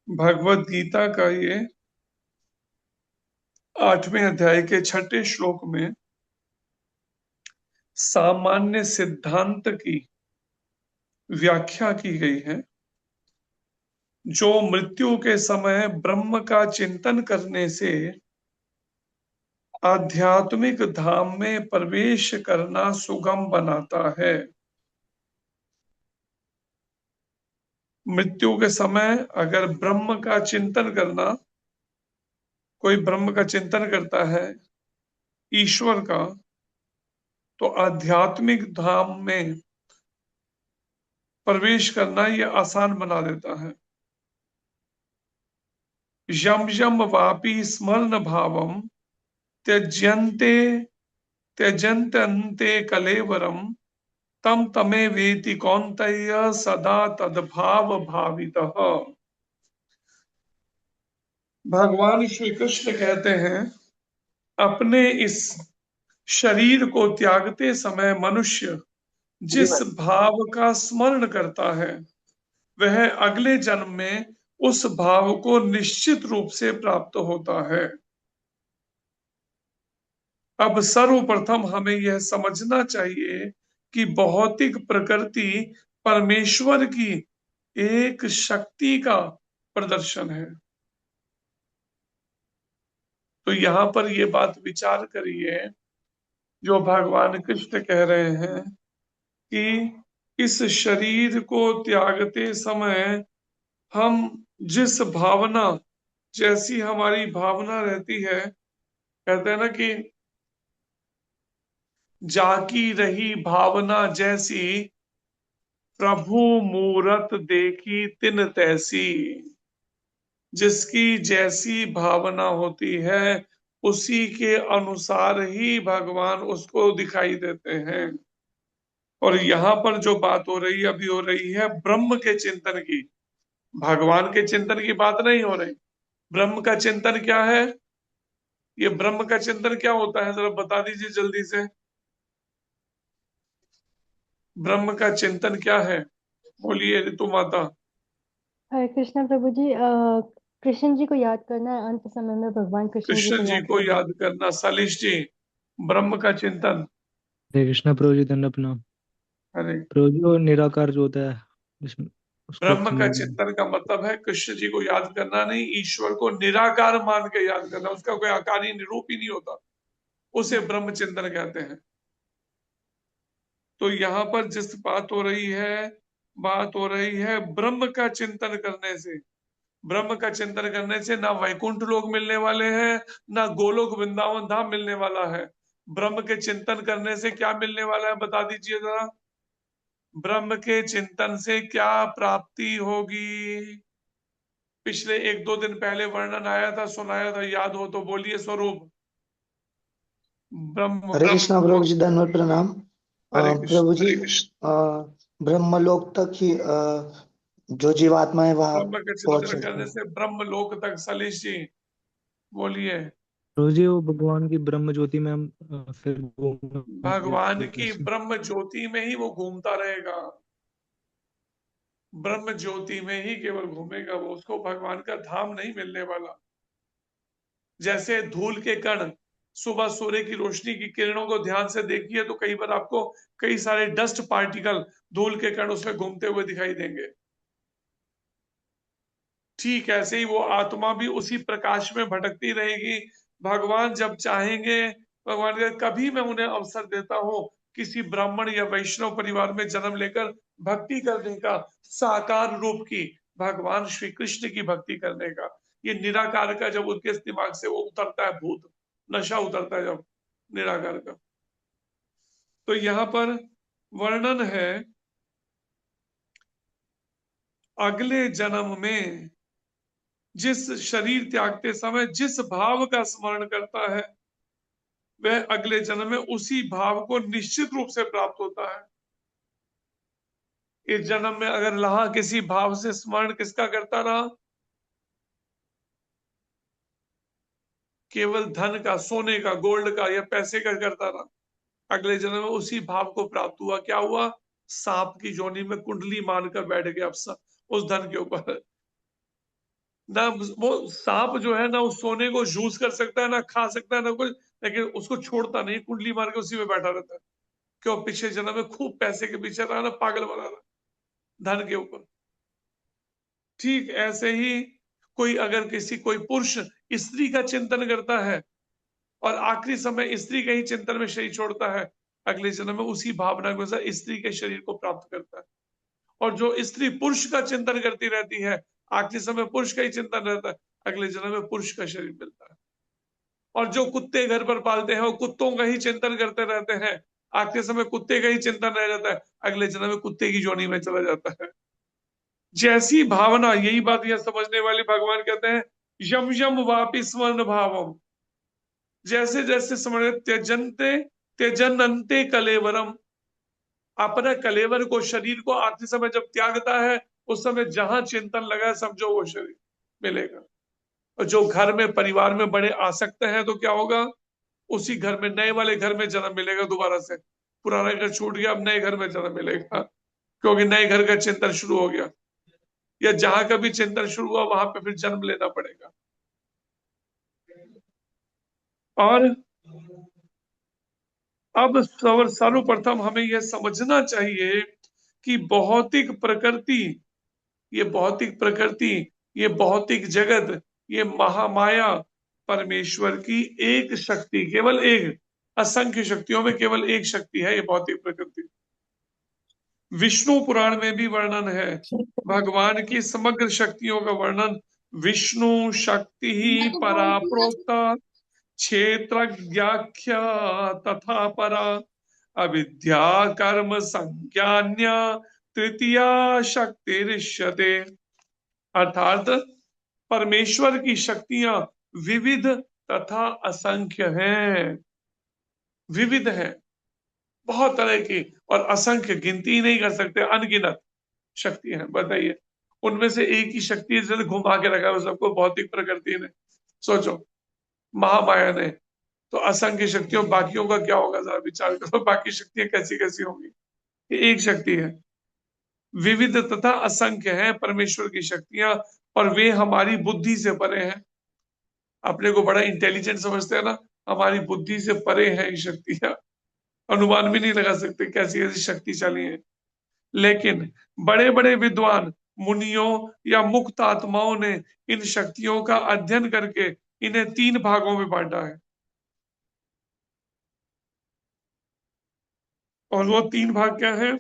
भगवत गीता का ये 8वें अध्याय के 6ठे श्लोक में सामान्य सिद्धांत की व्याख्या की गई है। जो मृत्यु के समय ब्रह्म का चिंतन करने से आध्यात्मिक धाम में प्रवेश करना सुगम बनाता है। मृत्यु के समय अगर ब्रह्म का चिंतन करना, कोई ब्रह्म का चिंतन करता है, ईश्वर का, तो आध्यात्मिक धाम में प्रवेश करना यह आसान बना देता है। यम यम वापि स्मरण भावम त्यज्यन्ते त्यजन्ते कलेवरम तम तमे वेति कौन्तेय सदा तद्भाव भावितः। भगवान श्री कृष्ण कहते हैं, अपने इस शरीर को त्यागते समय मनुष्य जिस भाव का स्मरण करता है वह अगले जन्म में उस भाव को निश्चित रूप से प्राप्त होता है। अब सर्वप्रथम हमें यह समझना चाहिए कि भौतिक प्रकृति परमेश्वर की एक शक्ति का प्रदर्शन है। तो यहां पर यह बात विचार करिए, जो भगवान कृष्ण कह रहे हैं कि इस शरीर को त्यागते समय हम जिस भावना, जैसी हमारी भावना रहती है, कहते हैं ना कि जाकी रही भावना जैसी प्रभु मूरत देखी तिन तैसी। जिसकी जैसी भावना होती है उसी के अनुसार ही भगवान उसको दिखाई देते हैं। और यहाँ पर जो बात हो रही है, अभी हो रही है ब्रह्म के चिंतन की, भगवान के चिंतन की बात नहीं हो रही। ब्रह्म का चिंतन क्या है? ये ब्रह्म का चिंतन क्या होता है, जरा बता दीजिए जल्दी से। ब्रह्म का चिंतन क्या है? बोलिए ऋतु माता। हरे कृष्णा प्रभु जी। कृष्ण जी को याद करना है, अंत समय में भगवान कृष्ण जी कृष्ण को जी याद को करना है। याद करना। सलीश जी, ब्रह्म का चिंतन। हरे कृष्णा प्रभु जी दंड प्रणाम। अरे, प्रभु जी वो निराकार जो होता है जिसमें उसको ब्रह्म का समझ। चिंतन का मतलब है कृष्ण जी को याद करना नहीं, ईश्वर को निराकार मान के याद करना। उसका कोई आकारी निरूप ही नहीं होता, उसे ब्रह्म चिंतन कहते हैं। तो यहाँ पर जिस बात हो रही है, बात हो रही है ब्रह्म का चिंतन करने से। ब्रह्म का चिंतन करने से ना वैकुंठ लोक मिलने वाले हैं, ना गोलोक वृंदावन धाम मिलने वाला है। ब्रह्म के चिंतन करने से क्या मिलने वाला है, बता दीजिए जरा। ब्रह्म के चिंतन से क्या प्राप्ति होगी? पिछले 1-2 दिन पहले वर्णन आया था, सुनाया था, याद हो तो बोलिए स्वरूप। ब्रह्म हरे ब्रह्म कृष्णा प्रभु जी धन्यवाद प्रणाम। हरे प्रभु कृष्ण। जी ब्रह्मलोक तक ही जो जीवात्मा है वह ब्रह्म के पहुंच चिंतन सकते करने हैं। से ब्रह्म लोक तक। सलीश जी बोलिए। प्रभु जी वो भगवान की ब्रह्म ज्योति में हम फिर घूमेंगे भगवान तो की कैसे? ब्रह्म ज्योति में ही वो घूमता रहेगा। ब्रह्म ज्योति में ही केवल घूमेगा वो, उसको भगवान का धाम नहीं मिलने वाला। जैसे धूल के कण, सुबह सूर्य की रोशनी की किरणों को ध्यान से देखिए तो कई बार आपको कई सारे डस्ट पार्टिकल, धूल के कण उसमें घूमते हुए दिखाई देंगे। ठीक ऐसे ही वो आत्मा भी उसी प्रकाश में भटकती रहेगी। भगवान जब चाहेंगे, भगवान के कभी मैं उन्हें अवसर देता हूं किसी ब्राह्मण या वैष्णव परिवार में जन्म लेकर भक्ति करने का, साकार रूप की भगवान श्री कृष्ण की भक्ति करने का। ये निराकार का जब उनके दिमाग से वो उतरता है, भूत नशा उतरता है जब निराकार का, तो यहाँ पर वर्णन है अगले जन्म में जिस शरीर त्यागते समय जिस भाव का स्मरण करता है वह अगले जन्म में उसी भाव को निश्चित रूप से प्राप्त होता है। इस जन्म में अगर लहा किसी भाव से स्मरण किसका करता रहा, केवल धन का, सोने का, गोल्ड का या पैसे का करता रहा, अगले जन्म में उसी भाव को प्राप्त हुआ। क्या हुआ? सांप की जोनी में कुंडली मारकर बैठ गया अफसर उस धन के ऊपर। ना वो सांप जो है ना उस सोने को जूस कर सकता है, ना खा सकता है, ना कुछ, लेकिन उसको छोड़ता नहीं, कुंडली मार के उसी में बैठा रहता है। क्यों? पिछले जन्म में खूब पैसे के पीछे रहा ना, पागल बना रहा धन के ऊपर। ठीक ऐसे ही कोई अगर कोई पुरुष स्त्री का चिंतन करता है और आखिरी समय स्त्री के ही चिंतन में शरीर छोड़ता है, अगले जन्म में उसी भावना के अनुसार स्त्री के शरीर को प्राप्त करता है। और जो स्त्री पुरुष का चिंतन करती रहती है, आखिरी समय पुरुष का ही चिंतन रहता है, अगले जन्म में पुरुष का शरीर मिलता है। और जो कुत्ते घर पर पालते हैं वो कुत्तों का ही चिंतन करते रहते हैं, आखिरी समय कुत्ते का ही चिंतन रह जाता है, अगले जन्म में कुत्ते की जोनी में चला जाता है। जैसी भावना, यही बात यह समझने वाली भगवान कहते हैं यम यम वापि स्वर्ण भावम, जैसे जैसे समझ त्यजनते त्यजनन्ते कलेवरम, अपने कलेवर को, शरीर को आखिरी समय जब त्यागता है, उस समय जहां चिंतन लगा समझो वो शरीर मिलेगा। और जो घर में परिवार में बड़े आसक्त हैं तो क्या होगा? उसी घर में, नए वाले घर में जन्म मिलेगा दोबारा से। पुराना घर छूट गया, अब नए घर में जन्म मिलेगा, क्योंकि नए घर का चिंतन शुरू हो गया। या जहां का भी चिंतन शुरू हुआ वहां पे फिर जन्म लेना पड़ेगा। और अब सर्वप्रथम हमें यह समझना चाहिए कि भौतिक प्रकृति, ये भौतिक प्रकृति, ये भौतिक जगत, ये महामाया परमेश्वर की एक शक्ति, केवल एक, असंख्य शक्तियों में केवल एक शक्ति है ये भौतिक प्रकृति। विष्णु पुराण में भी वर्णन है, भगवान की समग्र शक्तियों का वर्णन, विष्णु शक्ति ही परा प्रोक्ता क्षेत्रज्ञाख्या तथा परा अविद्या कर्म संज्ञान्या तृतीया शक्तिरिष्यते। अर्थात परमेश्वर की शक्तियां विविध तथा असंख्य हैं, विविध हैं, बहुत तरह की, और असंख्य, गिनती ही नहीं कर सकते, अनगिनत शक्ति हैं। बताइए, उनमें से एक ही शक्ति है जिसे घुमा के रखा है सबको, भौतिक प्रकृति ने। सोचो, महामाया ने। तो असंख्य शक्तियों, बाकियों का क्या होगा? जरा विचार करो, बाकी शक्तियां कैसी कैसी होंगी? ये एक शक्ति है। विविध तथा असंख्य है परमेश्वर की शक्तियां, और वे हमारी बुद्धि से परे हैं। अपने को बड़ा इंटेलिजेंट समझते हैं ना, हमारी बुद्धि से परे है ये शक्तियां, अनुमान भी नहीं लगा सकते कैसी कैसी शक्तिशाली है। लेकिन बड़े बड़े विद्वान मुनियों या मुक्त आत्माओं ने इन शक्तियों का अध्ययन करके इन्हें 3 भागों में बांटा है। और वो 3 भाग क्या है?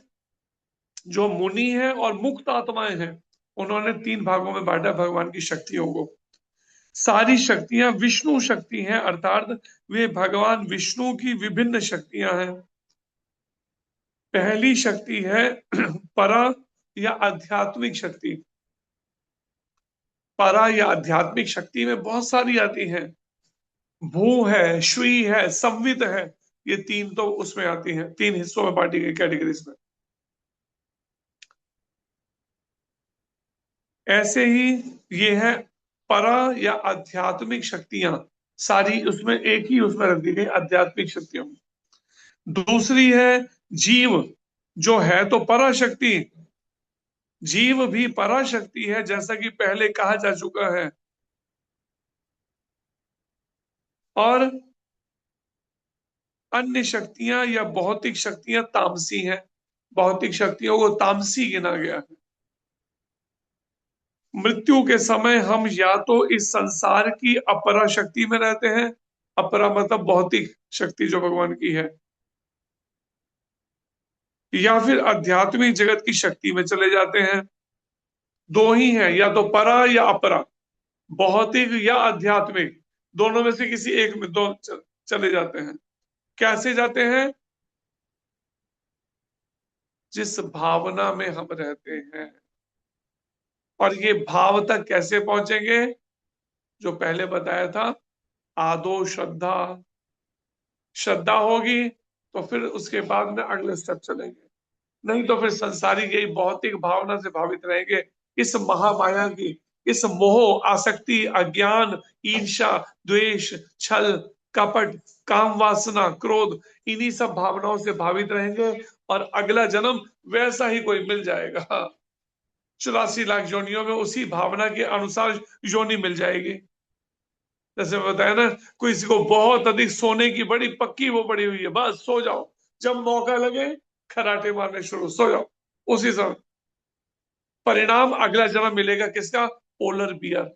जो मुनि है और मुक्त आत्माएं हैं, उन्होंने 3 भागों में बांटा भगवान की शक्तियों को। सारी शक्तियां विष्णु शक्ति हैं, अर्थात वे भगवान विष्णु की विभिन्न शक्तियां हैं। पहली शक्ति है परा या आध्यात्मिक शक्ति। परा या आध्यात्मिक शक्ति में बहुत सारी आती हैं। भू है, श्वी है, संवित है, ये 3 तो उसमें आती हैं, 3 हिस्सों में बांटी गई, कैटेगरीज में। ऐसे ही ये है परा या आध्यात्मिक शक्तियां, सारी उसमें एक ही उसमें रख दी गई, आध्यात्मिक शक्तियों में। दूसरी है जीव, जो है तो पराशक्ति, जीव भी पराशक्ति है, जैसा कि पहले कहा जा चुका है। और अन्य शक्तियां या भौतिक शक्तियां तामसी हैं, भौतिक शक्तियों को तामसी गिना गया है। मृत्यु के समय हम या तो इस संसार की अपरा शक्ति में रहते हैं, अपरा मतलब भौतिक शक्ति जो भगवान की है, या फिर आध्यात्मिक जगत की शक्ति में चले जाते हैं। 2 ही है, या तो परा या अपरा, भौतिक या आध्यात्मिक, दोनों में से किसी एक में दो चले जाते हैं। कैसे जाते हैं? जिस भावना में हम रहते हैं। और ये भाव तक कैसे पहुंचेंगे? जो पहले बताया था, आदो श्रद्धा, श्रद्धा होगी तो फिर उसके बाद में अगले स्टेप चलेंगे, नहीं तो फिर संसारिक यही भौतिक भावना से भावित रहेंगे, इस महामाया की, इस मोह, आसक्ति, अज्ञान, ईर्ष्या, द्वेष, छल, कपट, काम वासना, क्रोध, इन्हीं सब भावनाओं से भावित रहेंगे, और अगला जन्म वैसा ही कोई मिल जाएगा। 84 लाख योनियों में उसी भावना के अनुसार योनि मिल जाएगी। जैसे बताया ना, किसी को बहुत अधिक सोने की बड़ी पक्की वो पड़ी हुई है, बस सो जाओ, जब मौका लगे खराटे मारने शुरू, सो जाओ उसी समय। परिणाम अगला जन्म मिलेगा किसका? Polar bear.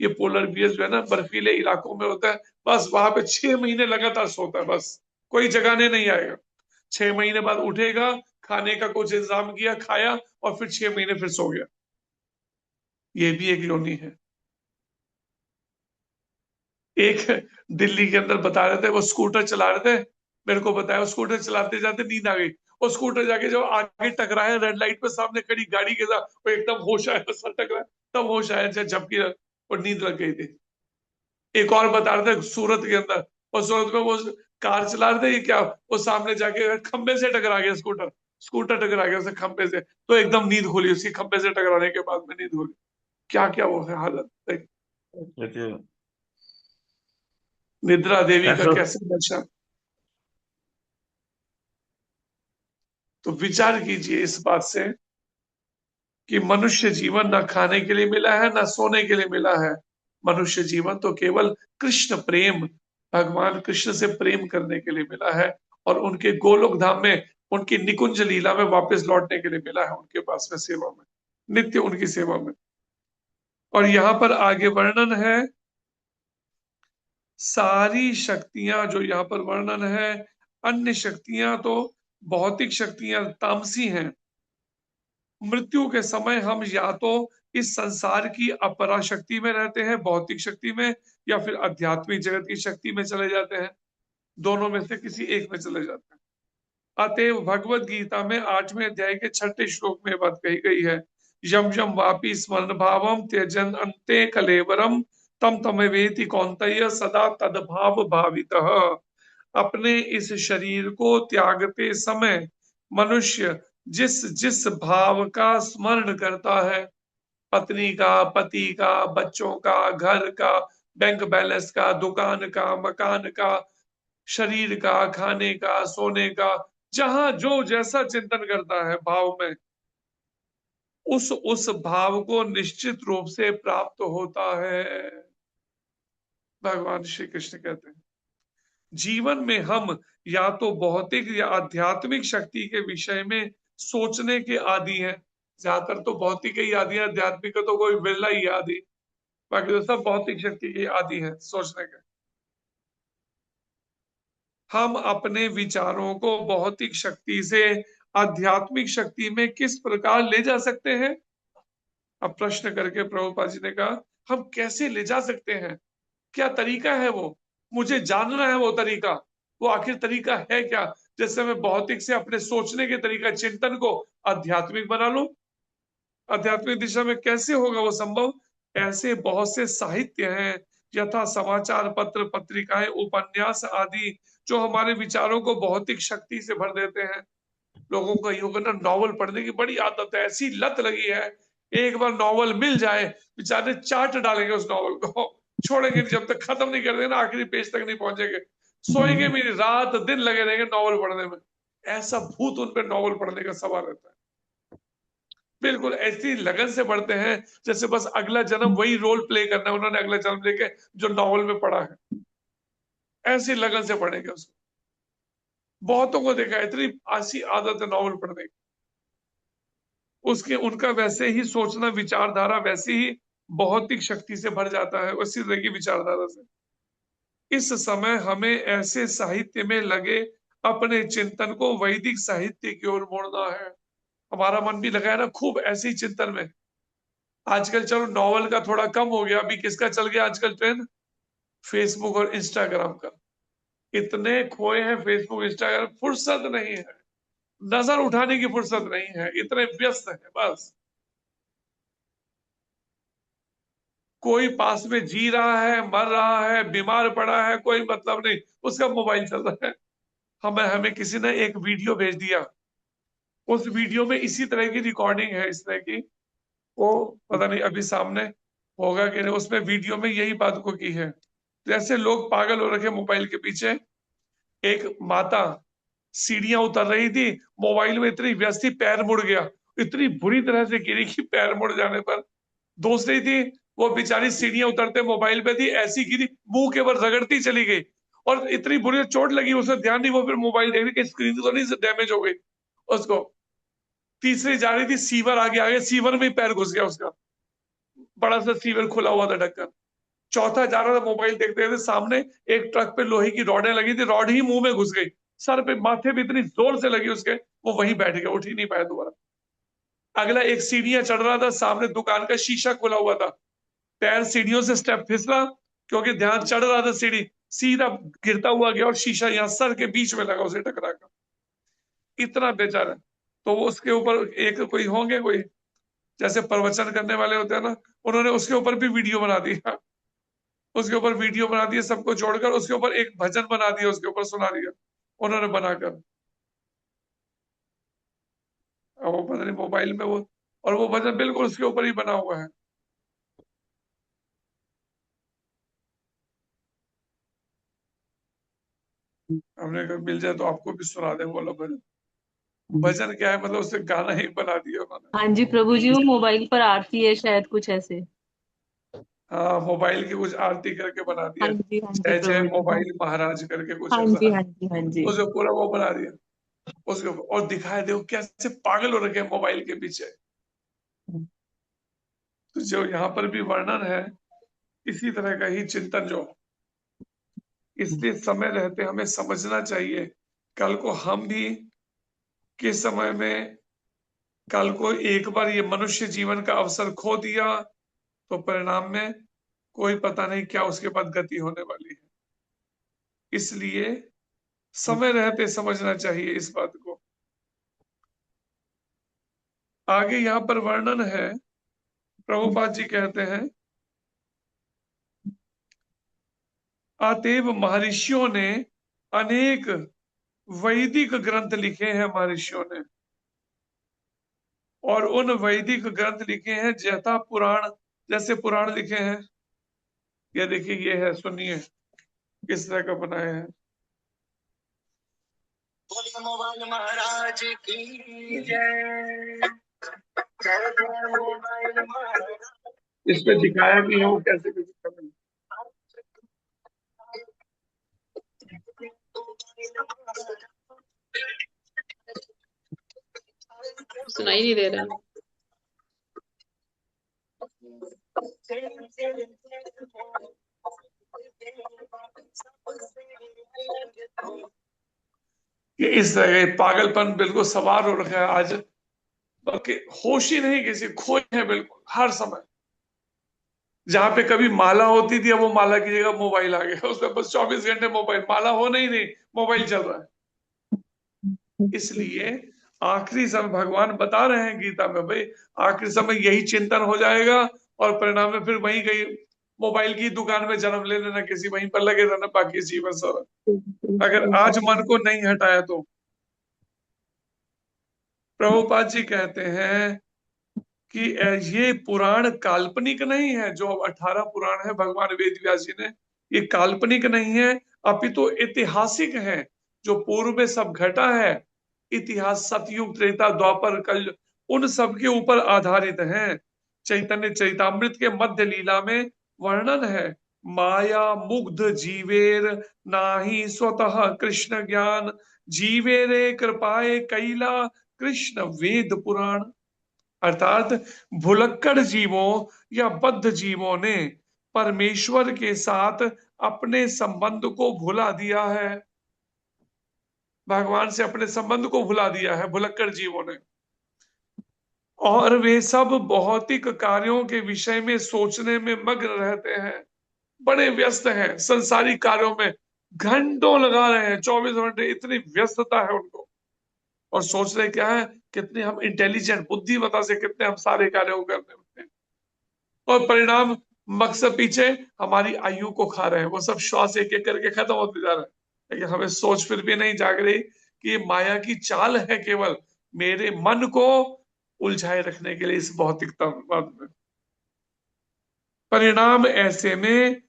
ये पोलर बियर जो है ना बर्फीले इलाकों में होता है, बस वहां पे 6 महीने लगातार सोता है, बस कोई जगाने नहीं आएगा। 6 महीने बाद उठेगा, खाने का कुछ इंतजाम किया, खाया, और फिर 6 महीने फिर सो गया। ये भी एक योनि है। एक दिल्ली के अंदर बता रहे थे, वो स्कूटर चला रहे थे, मेरे को बताया, वो स्कूटर चलाते जाते नींद आ गई, और स्कूटर जाके जब आगे टकराया रेड लाइट पे सामने खड़ी गाड़ी के साथ, वो एकदम होश आया, सर टकराया, तब होश आया, झपकी और नींद लग गई थी। एक और बता रहे थे सूरत के अंदर, और सूरत में वो कार चला रहे थे, ये क्या, वो सामने जाके खंबे से टकरा गया, स्कूटर स्कूटर टकरा गया उसे खंबे से, तो एकदम नींद खुली उसकी, खंबे से टकराने के बाद में नींद खुली। क्या क्या वो है हालत देख। देखिए निद्रा देवी का ऐसा कैसे दर्शन। तो विचार कीजिए इस बात से कि मनुष्य जीवन ना खाने के लिए मिला है, ना सोने के लिए मिला है। मनुष्य जीवन तो केवल कृष्ण प्रेम, भगवान कृष्ण से प्रेम करने के लिए मिला है, और उनके गोलोक धाम में उनकी निकुंज लीला में वापस लौटने के लिए मिला है, उनके पास में सेवा में, नित्य उनकी सेवा में। और यहाँ पर आगे वर्णन है, सारी शक्तियां जो यहाँ पर वर्णन है, अन्य शक्तियां तो भौतिक शक्तियां तामसी हैं। मृत्यु के समय हम या तो इस संसार की अपरा शक्ति में रहते हैं, भौतिक शक्ति में, या फिर आध्यात्मिक जगत की शक्ति में चले जाते हैं। दोनों में से किसी एक में चले जाते हैं। अतएव भगवत गीता में 8वें अध्याय के 6ठे श्लोक में बात कही गई है, यम यम वापी स्मरण भावम त्यजन अंते कलेवरम तम तमेवेति कौन्तेय सदा तद्भाव भावितः। अपने इस शरीर को त्यागते समय मनुष्य जिस जिस भाव का स्मरण करता है, पत्नी का, पति का, बच्चों का, घर का, बैंक बैलेंस का, दुकान का, मकान का, शरीर का, खाने का, सोने का, जहां जो जैसा चिंतन करता है भाव में, उस भाव को निश्चित रूप से प्राप्त होता है। भगवान श्री कृष्ण कहते हैं जीवन में हम या तो भौतिक या आध्यात्मिक शक्ति के विषय में सोचने के आदी हैं। ज्यादातर तो भौतिक ही आदि है, आध्यात्मिक का तो कोई बिरला ही आदि, बाकी तो सब भौतिक शक्ति के आदि है सोचने के। हम अपने विचारों को भौतिक शक्ति से आध्यात्मिक शक्ति में किस प्रकार ले जा सकते हैं? अब प्रश्न करके प्रभुपाद जी ने कहा, हम कैसे ले जा सकते हैं, क्या तरीका है वो, मुझे जानना है वो तरीका, वो आखिर तरीका है क्या, जैसे मैं भौतिक से अपने सोचने के तरीका चिंतन को आध्यात्मिक बना लूं। आध्यात्मिक दिशा में कैसे होगा वो संभव? ऐसे बहुत से साहित्य हैं, यथा समाचार पत्र, पत्रिकाएं, उपन्यास आदि, जो हमारे विचारों को भौतिक शक्ति से भर देते हैं। लोगों को योग ना नॉवल पढ़ने की बड़ी आदत है, ऐसी लत लगी है, एक बार नॉवल मिल जाए बेचारे चाट डालेंगे उस नॉवल को, छोड़ेंगे नहीं जब तक खत्म नहीं कर देंगे ना, आखिरी पेज तक नहीं पहुंचेंगे, सोएंगे भी नहीं, रात दिन लगे रहेंगे नॉवल पढ़ने में। ऐसा भूत उन पे नॉवल पढ़ने का सवाल रहता है, बिल्कुल ऐसी लगन से पढ़ते हैं जैसे बस अगला जन्म वही रोल प्ले करना है उन्होंने, अगला जन्म लेके जो नॉवल में पढ़ा है, ऐसी लगन से पढ़ेंगे उसको। बहुतों को देखा है, इतनी ऐसी आदत है नॉवल पढ़ने की, उसके उनका वैसे ही सोचना, विचारधारा वैसी ही भौतिक शक्ति से भर जाता है, उसी तरह की विचारधारा से। इस समय हमें ऐसे साहित्य में लगे अपने चिंतन को वैदिक साहित्य की ओर मोड़ना है। हमारा मन भी लगा है ना खूब ऐसे ही चिंतन में। आजकल चलो नॉवल का थोड़ा कम हो गया, अभी किसका चल गया आजकल ट्रेंड? फेसबुक और इंस्टाग्राम का। इतने खोए हैं फेसबुक इंस्टाग्राम, फुर्सत नहीं है, नजर उठाने की फुर्सत नहीं है, इतने व्यस्त है। बस कोई पास में जी रहा है, मर रहा है, बीमार पड़ा है, कोई मतलब नहीं, उसका मोबाइल चल रहा है। हमें हमें किसी ने एक वीडियो भेज दिया, उस वीडियो में इसी तरह की रिकॉर्डिंग है, इस तरह की, वो पता नहीं अभी सामने होगा कि नहीं, उसमें वीडियो में यही बात को की है। जैसे लोग पागल हो रखे मोबाइल के पीछे, एक माता सीढ़ियां उतर रही थी, मोबाइल में इतनी व्यस्त थी पैर मुड़ गया, इतनी बुरी तरह से गिरी कि पैर मुड़ जाने पर। दूसरी थी, वो बेचारी सीढ़ियां उतरते मोबाइल पे थी, ऐसी गिरी मुंह के ऊपर रगड़ती चली गई और इतनी बुरी चोट लगी, उसे ध्यान नहीं, वो फिर मोबाइल देख रही कि स्क्रीन तो नहीं डैमेज हो गई उसको। तीसरी जा रही थी, सीवर आगे आगे, सीवर में ही पैर घुस गया उसका, बड़ा सा सीवर खुला हुआ था ढक्कन। चौथा जा रहा था मोबाइल देखते देखते, सामने एक ट्रक पे लोहे की रॉडें लगी थी, रॉड ही मुंह में घुस गई, सर पे माथे पे इतनी जोर से लगी उसके, वो वहीं बैठ गया, उठ ही नहीं पाया दोबारा। अगला एक सीढ़ियां चढ़ रहा था, सामने दुकान का शीशा खुला हुआ था, पैर सीढ़ियों से स्टेप फिसला, क्योंकि ध्यान चढ़ रहा था सीढ़ी, सीधा गिरता हुआ गया और शीशा यहाँ सर के बीच में लगा, उसे टकरा कर। इतना बेचारा। तो वो उसके ऊपर एक कोई होंगे, कोई जैसे प्रवचन करने वाले होते हैं ना, उन्होंने उसके ऊपर भी वीडियो बना दिया, उसके ऊपर वीडियो बना दिया सबको जोड़कर, उसके ऊपर एक भजन बना दिया, उसके ऊपर सुना दिया उन्होंने बनाकर। अब वो पता नहीं मोबाइल में वो, और वो भजन बिल्कुल उसके ऊपर ही बना हुआ है। हमने कहा मिल जाए तो आपको भी सुना दें बोला भजन। भजन क्या है, मतलब उससे गाना ही बना दिया उन्होंने। हाँ जी प्रभु जी, वो मोबाइल पर आरती है शायद, कुछ ऐसे। हाँ, मोबाइल की कुछ आरती करके बना दिया, हाँ जी जय जय प्रभु जी, हाँ। मोबाइल महाराज करके कुछ हाँ ऐसा, जी, हाँ जी, हाँ जी। उसे पूरा वो बना दिया उसके ऊपर, और दिखाए देखो कैसे पागल हो रखे हैं मोबाइल के पीछे। तो जो यहाँ पर भी वर्णन है, इसी तरह का ही चिंतन जो, इसलिए समय रहते हमें समझना चाहिए, कल को हम भी किस समय में, कल को एक बार ये मनुष्य जीवन का अवसर खो दिया तो परिणाम में कोई पता नहीं क्या उसके बाद गति होने वाली है। इसलिए समय रहते समझना चाहिए इस बात को। आगे यहाँ पर वर्णन है, प्रभुपाद जी कहते हैं, अतएव महर्षियों ने अनेक वैदिक ग्रंथ लिखे हैं महर्षियों ने, और उन वैदिक ग्रंथ लिखे हैं जैसा पुराण, जैसे पुराण लिखे हैं। ये देखिए, ये है, सुनिए किस तरह का बनाया है। मोबाइल महाराज की जय, जय जय मोबाइल महाराज। इसमें दिखाया भी है वो कैसे कैसे करना है। सुनाई नहीं दे रहा। कि इस तरह का पागलपन बिल्कुल सवार हो रखा है आज, बाकी होश ही नहीं, किसी खोए है बिल्कुल हर समय। जहां पे कभी माला होती थी, अब वो माला की जगह मोबाइल आ गया, उसमें बस 24 घंटे मोबाइल, माला होना ही नहीं, मोबाइल चल रहा है। इसलिए आखिरी समय भगवान बता रहे हैं गीता में, भाई आखिरी समय यही चिंतन हो जाएगा, और परिणाम में फिर वहीं गई मोबाइल की दुकान में जन्म ले लेना, किसी वहीं पर लगे रहना बाकी जीवन सारा, अगर आज मन को नहीं हटाया तो। प्रभुपाद जी कहते हैं कि ये पुराण काल्पनिक नहीं है, जो 18 पुराण है भगवान वेद व्यास जी ने, ये काल्पनिक नहीं है, अपितु ऐतिहासिक है, जो पूर्व में सब घटा है, इतिहास सतयुग त्रेता द्वापर कल, उन सब के ऊपर आधारित है। चैतन्य चैतामृत के मध्य लीला में वर्णन है, माया मुग्ध जीवेर नाही स्वतः कृष्ण ज्ञान, जीवेरे कृपाए कैला कृष्ण वेद पुराण। अर्थात भुलक्कड़ जीवों या बद्ध जीवों ने परमेश्वर के साथ अपने संबंध को भुला दिया है, भगवान से अपने संबंध को भुला दिया है भुलक्कड़ जीवों ने, और वे सब भौतिक कार्यों के विषय में सोचने में मग्न रहते हैं, बड़े व्यस्त हैं संसारिक कार्यों में, घंटों लगा रहे हैं, 24 घंटे, इतनी व्यस्तता है उनको, और सोच रहे क्या है, कितने हम इंटेलिजेंट, बुद्धिमता से कितने हम सारे कार्यों को करने में हैं। और परिणाम, मकसद पीछे हमारी आयु को खा रहे हैं, वो सब श्वास एक एक करके खत्म होते जा रहा है, लेकिन हमें सोच फिर भी नहीं जाग रही कि ये माया की चाल है, केवल मेरे मन को उलझाए रखने के लिए इस भौतिकता में। परिणाम ऐसे में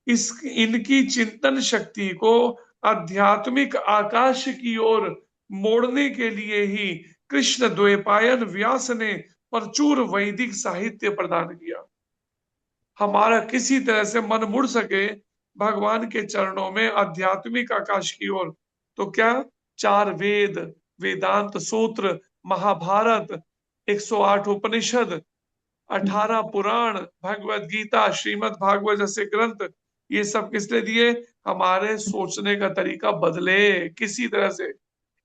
इस इनकी चिंतन शक्ति को आध्यात्मिक आकाश की ओर मोड़ने के लिए ही कृष्ण द्वैपायन व्यास ने प्रचुर वैदिक साहित्य प्रदान किया। हमारा किसी तरह से मन मुड़ सके भगवान के चरणों में आध्यात्मिक आकाश की ओर, तो क्या 4 वेद, वेदांत सूत्र, महाभारत, 108 उपनिषद, 18 पुराण, भगवत गीता, श्रीमद् भागवत जैसे ग्रंथ, ये सब किस लिए दिए? हमारे सोचने का तरीका बदले किसी तरह से।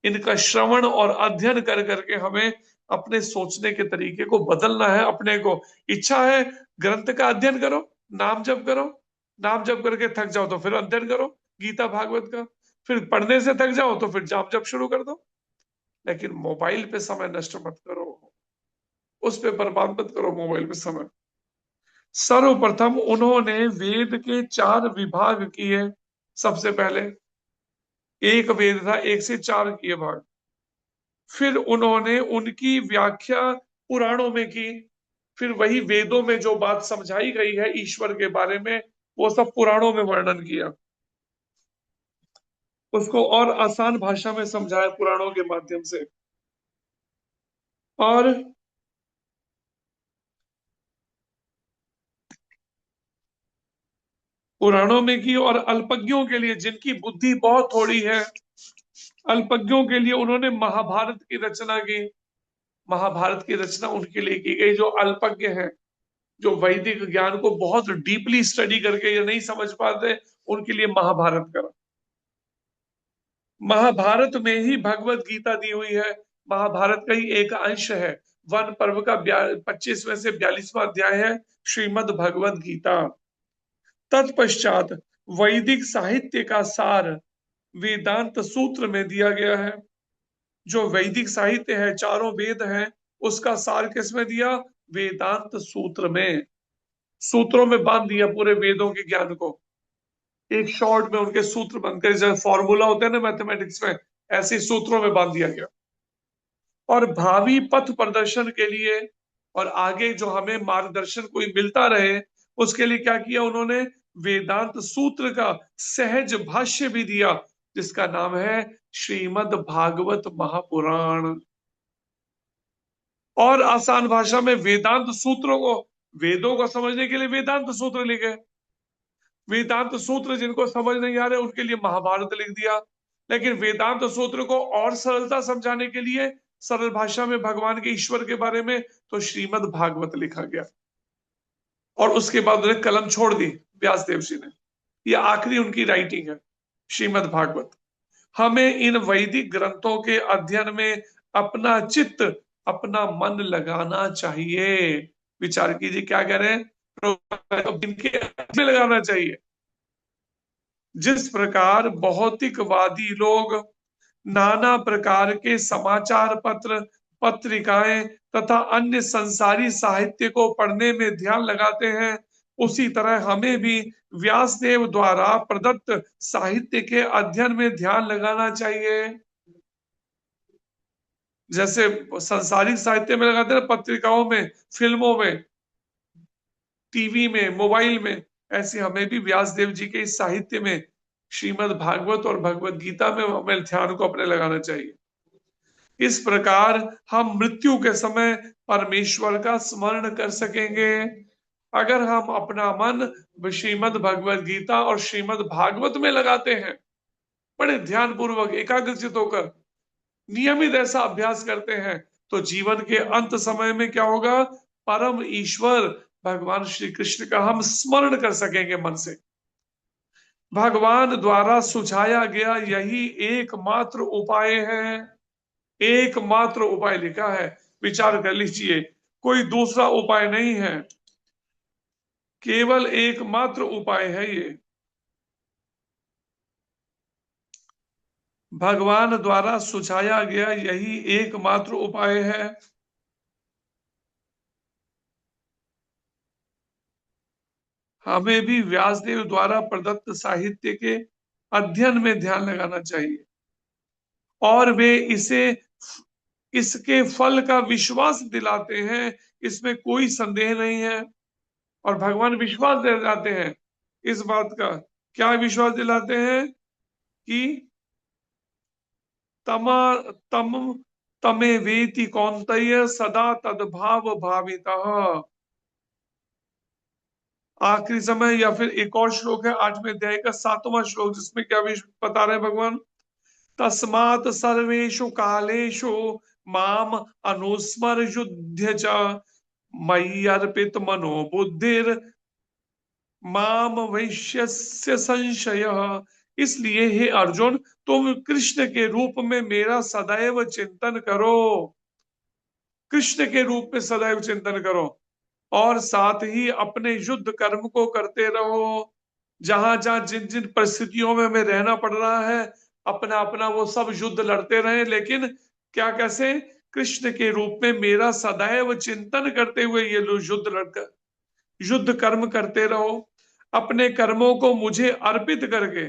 इनका श्रवण और अध्ययन कर करके हमें अपने सोचने के तरीके को बदलना है। अपने को इच्छा है ग्रंथ का अध्ययन करो, नाम जप करो, नाम जप करके थक जाओ तो फिर अध्ययन करो गीता भागवत का, फिर पढ़ने से थक जाओ तो फिर जाप जप शुरू कर दो। लेकिन मोबाइल पे समय नष्ट मत करो, उस पे बर्बाद मत करो मोबाइल पे समय। सर्वप्रथम उन्होंने वेद के 4 विभाग किए। सबसे पहले एक वेद था, 1 से 4 किए भाग। फिर उन्होंने उनकी व्याख्या पुराणों में की। फिर वही वेदों में जो बात समझाई गई है ईश्वर के बारे में, वो सब पुराणों में वर्णन किया, उसको और आसान भाषा में समझाया पुराणों के माध्यम से। और पुराणों में की, और अल्पज्ञों के लिए, जिनकी बुद्धि बहुत थोड़ी है, अल्पज्ञों के लिए उन्होंने महाभारत की रचना की। महाभारत की रचना उनके लिए की गई जो अल्पज्ञ हैं, जो वैदिक ज्ञान को बहुत डीपली स्टडी करके ये नहीं समझ पाते, उनके लिए महाभारत करा। महाभारत में ही भगवत गीता दी हुई है, महाभारत का ही एक अंश है। वन पर्व का 25वें से 42वां अध्याय है श्रीमद् भगवत गीता। तत्पश्चात वैदिक साहित्य का सार वेदांत सूत्र में दिया गया है। जो वैदिक साहित्य है, चारों वेद हैं, उसका सार किसमें दिया? वेदांत सूत्र में। सूत्रों में बांध दिया पूरे वेदों के ज्ञान को, एक शॉर्ट में उनके सूत्र बनकर, जैसे फॉर्मूला होते हैं ना मैथमेटिक्स में, ऐसे सूत्रों में बांध दिया गया। और भावी पथ प्रदर्शन के लिए और आगे जो हमें मार्गदर्शन कोई मिलता रहे, उसके लिए क्या किया उन्होंने? वेदांत सूत्र का सहज भाष्य भी दिया, जिसका नाम है श्रीमद् भागवत महापुराण। और आसान भाषा में वेदांत सूत्रों को, वेदों को समझने के लिए वेदांत सूत्र लिखे। वेदांत सूत्र जिनको समझ नहीं आ रहे उनके लिए महाभारत लिख दिया। लेकिन वेदांत सूत्र को और सरलता समझाने के लिए, सरल भाषा में भगवान के ईश्वर के बारे में, तो श्रीमद् भागवत लिखा गया। और उसके बाद उन्हें कलम छोड़ दी व्यास देव जी ने। यह आखिरी उनकी राइटिंग है श्रीमद् भागवत। हमें इन वैदिक ग्रंथों के अध्ययन में अपना चित्त, अपना मन लगाना चाहिए। विचार कीजिए क्या कह रहे हैं? इनके में लगाना चाहिए। जिस प्रकार भौतिकवादी लोग नाना प्रकार के समाचार पत्र, पत्रिकाएं तथा अन्य संसारी साहित्य को पढ़ने में ध्यान लगाते हैं, उसी तरह हमें भी व्यासदेव द्वारा प्रदत्त साहित्य के अध्ययन में ध्यान लगाना चाहिए। जैसे संसारिक साहित्य में लगाते हैं, पत्रिकाओं में, फिल्मों में, टीवी में, मोबाइल में, ऐसे हमें भी व्यासदेव जी के इस साहित्य में, श्रीमद् भागवत और भगवत गीता में हमें ध्यान को अपने लगाना चाहिए। इस प्रकार हम मृत्यु के समय परमेश्वर का स्मरण कर सकेंगे अगर हम अपना मन श्रीमद् भगवत गीता और श्रीमद् भागवत में लगाते हैं। बड़े ध्यान पूर्वक एकाग्रचित होकर नियमित ऐसा अभ्यास करते हैं, तो जीवन के अंत समय में क्या होगा? परम ईश्वर भगवान श्री कृष्ण का हम स्मरण कर सकेंगे मन से। भगवान द्वारा सुझाया गया यही एकमात्र उपाय है। एकमात्र उपाय लिखा है, विचार कर लीजिए, कोई दूसरा उपाय नहीं है, केवल एकमात्र उपाय है ये। भगवान द्वारा सुझाया गया यही एकमात्र उपाय है। हमें भी व्यासदेव द्वारा प्रदत्त साहित्य के अध्ययन में ध्यान लगाना चाहिए और वे इसके फल का विश्वास दिलाते हैं, इसमें कोई संदेह नहीं है। और भगवान विश्वास दिलाते हैं इस बात का। क्या विश्वास दिलाते हैं? कि तम तमे वेति कौन्तेय सदा तद्भाव भावितः। आखिरी समय या फिर एक और श्लोक है 8वें अध्याय का 7वां श्लोक, जिसमें क्या भी बता रहे हैं भगवान, तस्मात् सर्वेषु कालेषु माम अनुस्मरयुध्य च मयि अर्पित मनो बुद्धिर माम वैश्यस्य संशयः। इसलिए हे अर्जुन, तुम कृष्ण के रूप में मेरा सदैव चिंतन करो, कृष्ण के रूप में सदैव चिंतन करो, और साथ ही अपने युद्ध कर्म को करते रहो। जहां जहां जिन जिन परिस्थितियों में हमें रहना पड़ रहा है, अपना अपना वो सब युद्ध लड़ते रहे, लेकिन क्या, कैसे, कृष्ण के रूप में मेरा सदैव चिंतन करते हुए ये लोग युद्ध कर्म करते रहो। अपने कर्मों को मुझे अर्पित करके,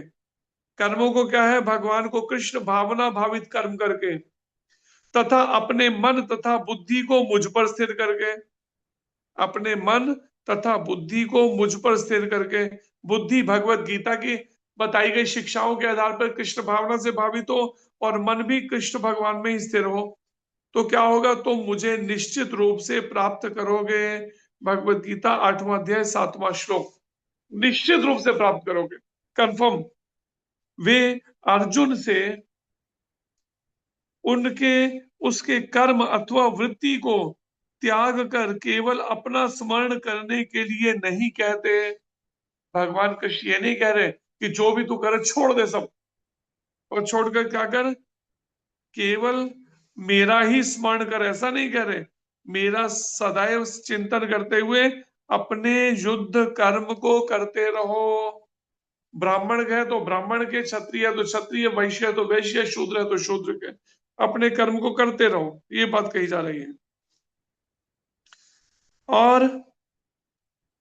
कर्मों को क्या है, भगवान को कृष्ण भावना भावित कर्म करके, तथा अपने मन तथा बुद्धि को मुझ पर स्थिर करके, अपने मन तथा बुद्धि को मुझ पर स्थिर करके, बुद्धि भगवत गीता की बताई गई शिक्षाओं के आधार पर कृष्ण भावना से भावित हो, और मन भी कृष्ण भगवान में ही स्थिर हो, तो क्या होगा, तुम मुझे निश्चित रूप से प्राप्त करोगे। भगवत गीता 8वां अध्याय 7वां श्लोक, निश्चित रूप से प्राप्त करोगे, कंफर्म। वे अर्जुन से उनके उसके कर्म अथवा वृत्ति को त्याग कर केवल अपना स्मरण करने के लिए नहीं कहते। भगवान कृष्ण ये नहीं कह रहे कि जो भी तू करे छोड़ दे सब, और छोड़कर क्या कर, केवल मेरा ही स्मरण कर, ऐसा नहीं कह रहे। मेरा सदैव चिंतन करते हुए अपने युद्ध कर्म को करते रहो। ब्राह्मण है तो ब्राह्मण के, क्षत्रिय है तो क्षत्रिय, वैश्य है तो वैश्य, शूद्र है तो शूद्र के, अपने कर्म को करते रहो, ये बात कही जा रही है। और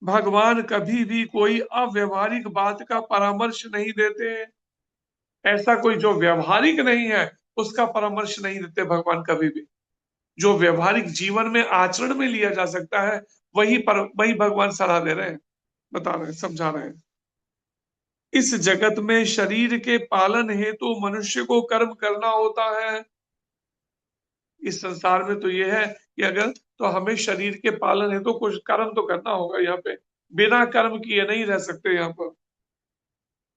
भगवान कभी भी कोई अव्यवहारिक बात का परामर्श नहीं देते। ऐसा कोई जो व्यवहारिक नहीं है उसका परामर्श नहीं देते भगवान कभी भी। जो व्यवहारिक जीवन में आचरण में लिया जा सकता है वही भगवान सलाह दे रहे हैं, बता रहे हैं, समझा रहे हैं। इस जगत में शरीर के पालन हेतु मनुष्य को कर्म करना होता है। इस संसार में तो यह है कि अगर तो हमें शरीर के पालन हेतु कुछ कर्म तो करना होगा, यहाँ पे बिना कर्म किए नहीं रह सकते यहाँ पर।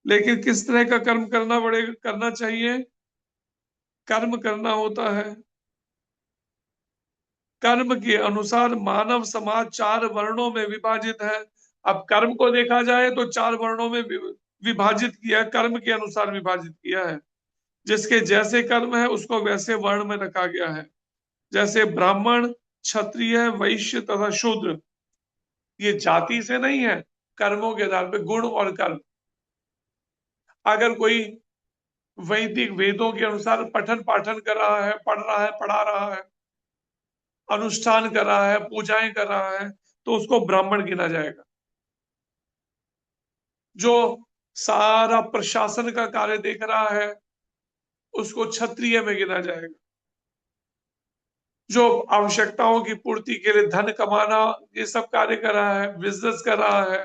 लेकिन किस तरह का कर्म करना चाहिए, कर्म करना होता है, कर्म के अनुसार मानव समाज 4 वर्णों में विभाजित है। अब कर्म को देखा जाए तो 4 वर्णों में विभाजित किया है, कर्म के अनुसार विभाजित किया है। जिसके जैसे कर्म है उसको वैसे वर्ण में रखा गया है। जैसे ब्राह्मण, क्षत्रिय, वैश्य तथा शूद्र, ये जाति से नहीं है, कर्मों के आधार पर गुण और कर्म। अगर कोई वैदिक वेदों के अनुसार पठन पाठन कर रहा है, पढ़ रहा है, पढ़ा रहा है, अनुष्ठान कर रहा है, पूजाएं कर रहा है, तो उसको ब्राह्मण गिना जाएगा। जो सारा प्रशासन का कार्य देख रहा है उसको क्षत्रिय में गिना जाएगा। जो आवश्यकताओं की पूर्ति के लिए धन कमाना ये सब कार्य कर रहा है, बिजनेस कर रहा है,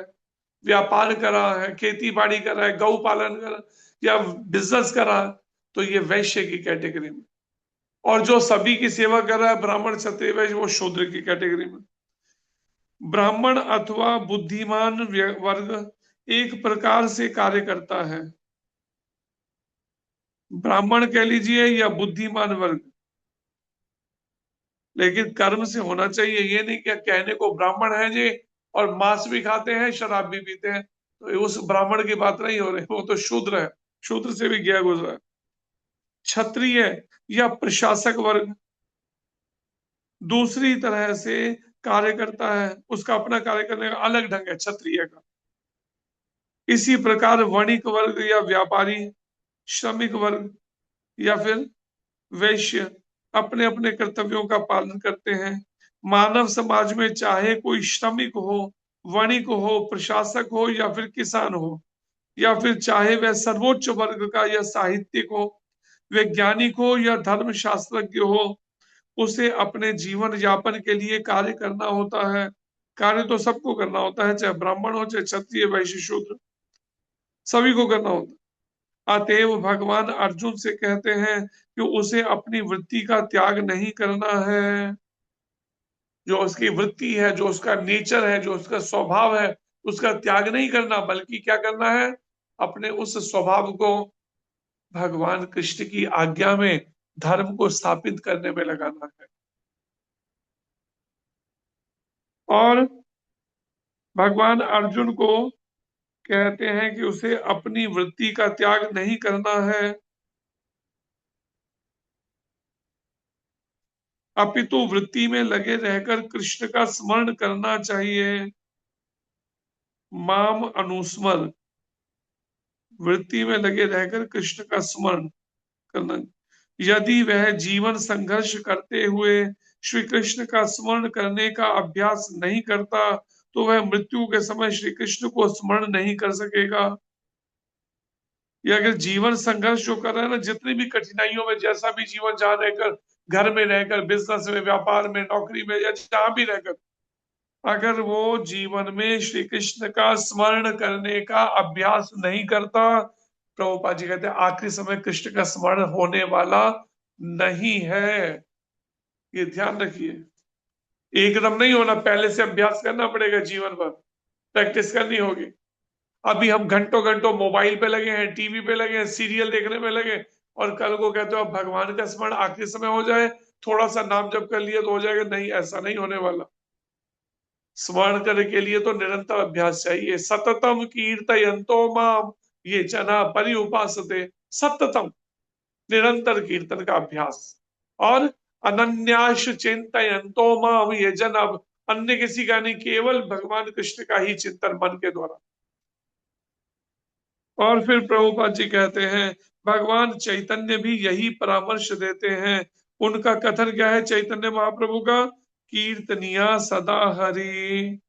व्यापार कर रहा है, खेती बाड़ी कर रहा है, गौ पालन कर रहा है, या बिजनेस कर रहा है, तो ये वैश्य की कैटेगरी में। और जो सभी की सेवा कर रहा है, ब्राह्मण, क्षत्रिय, वैश्य, वो शूद्र की कैटेगरी में। ब्राह्मण अथवा बुद्धिमान वर्ग एक प्रकार से कार्य करता है, ब्राह्मण कह लीजिए या बुद्धिमान वर्ग, लेकिन कर्म से होना चाहिए। ये नहीं क्या कहने को ब्राह्मण है जी और मांस भी खाते हैं, शराब भी पीते हैं, तो उस ब्राह्मण की बात नहीं हो रही, वो तो शूद्र है, शूद्र से भी गया गुजरा है। क्षत्रिय या प्रशासक वर्ग दूसरी तरह से कार्य करता है, उसका अपना कार्य करने का अलग ढंग है क्षत्रिय का। इसी प्रकार वणिक वर्ग या व्यापारी, श्रमिक वर्ग या फिर वैश्य अपने अपने कर्तव्यों का पालन करते हैं। मानव समाज में चाहे कोई श्रमिक हो, वणिक हो, प्रशासक हो या फिर किसान हो, या फिर चाहे वह सर्वोच्च वर्ग का या साहित्यिक हो, वैज्ञानिक हो या धर्म शास्त्रज्ञ हो, उसे अपने जीवन यापन के लिए कार्य करना होता है। कार्य तो सबको करना होता है, चाहे ब्राह्मण हो, चाहे क्षत्रिय, वैश्य, शूद्र, सभी को करना होता है। अतएव भगवान अर्जुन से कहते हैं कि उसे अपनी वृत्ति का त्याग नहीं करना है। जो उसकी वृत्ति है, जो उसका नेचर है, जो उसका स्वभाव है, उसका त्याग नहीं करना, बल्कि क्या करना है, अपने उस स्वभाव को भगवान कृष्ण की आज्ञा में धर्म को स्थापित करने में लगाना है। और भगवान अर्जुन को कहते हैं कि उसे अपनी वृत्ति का त्याग नहीं करना है, अपितु वृत्ति में लगे रहकर कृष्ण का स्मरण करना चाहिए। माम अनुस्मर, वृत्ति में लगे रहकर कृष्ण का स्मरण करना। यदि वह जीवन संघर्ष करते हुए श्री कृष्ण का स्मरण करने का अभ्यास नहीं करता तो वह मृत्यु के समय श्री कृष्ण को स्मरण नहीं कर सकेगा। या अगर जीवन संघर्ष जो कर रहा है ना, जितनी भी कठिनाइयों में, जैसा भी जीवन, जहां रहकर, घर में रहकर, बिजनेस में, व्यापार में, नौकरी में, या जहां भी रहकर, अगर वो जीवन में श्री कृष्ण का स्मरण करने का अभ्यास नहीं करता, प्रभुपाद जी कहते हैं आखिरी समय कृष्ण का स्मरण होने वाला नहीं है। ये ध्यान रखिए, एकदम नहीं होना, पहले से अभ्यास करना पड़ेगा, जीवन भर प्रैक्टिस करनी होगी। अभी हम घंटों घंटों मोबाइल पे लगे हैं, टीवी पे लगे हैं, सीरियल देखने में लगे, और कल को कहते हो अब भगवान का स्मरण आखिरी समय हो जाए, थोड़ा सा नाम जप कर लिया तो हो जाएगा। नहीं, ऐसा नहीं होने वाला। स्मरण करने के लिए तो निरंतर अभ्यास चाहिए। सततम कीर्तयन्तो माम ये जना पर्युपासते, सततम निरंतर कीर्तन का अभ्यास। और अनन्याश चिंतयन्तो माम ये जन, अब अन्य किसी का नहीं, केवल भगवान कृष्ण का ही चिंतन मन के द्वारा। और फिर प्रभुपाद जी कहते हैं भगवान चैतन्य भी यही परामर्श देते हैं। उनका कथन क्या है चैतन्य महाप्रभु का? कीर्तनिया सदा हरि,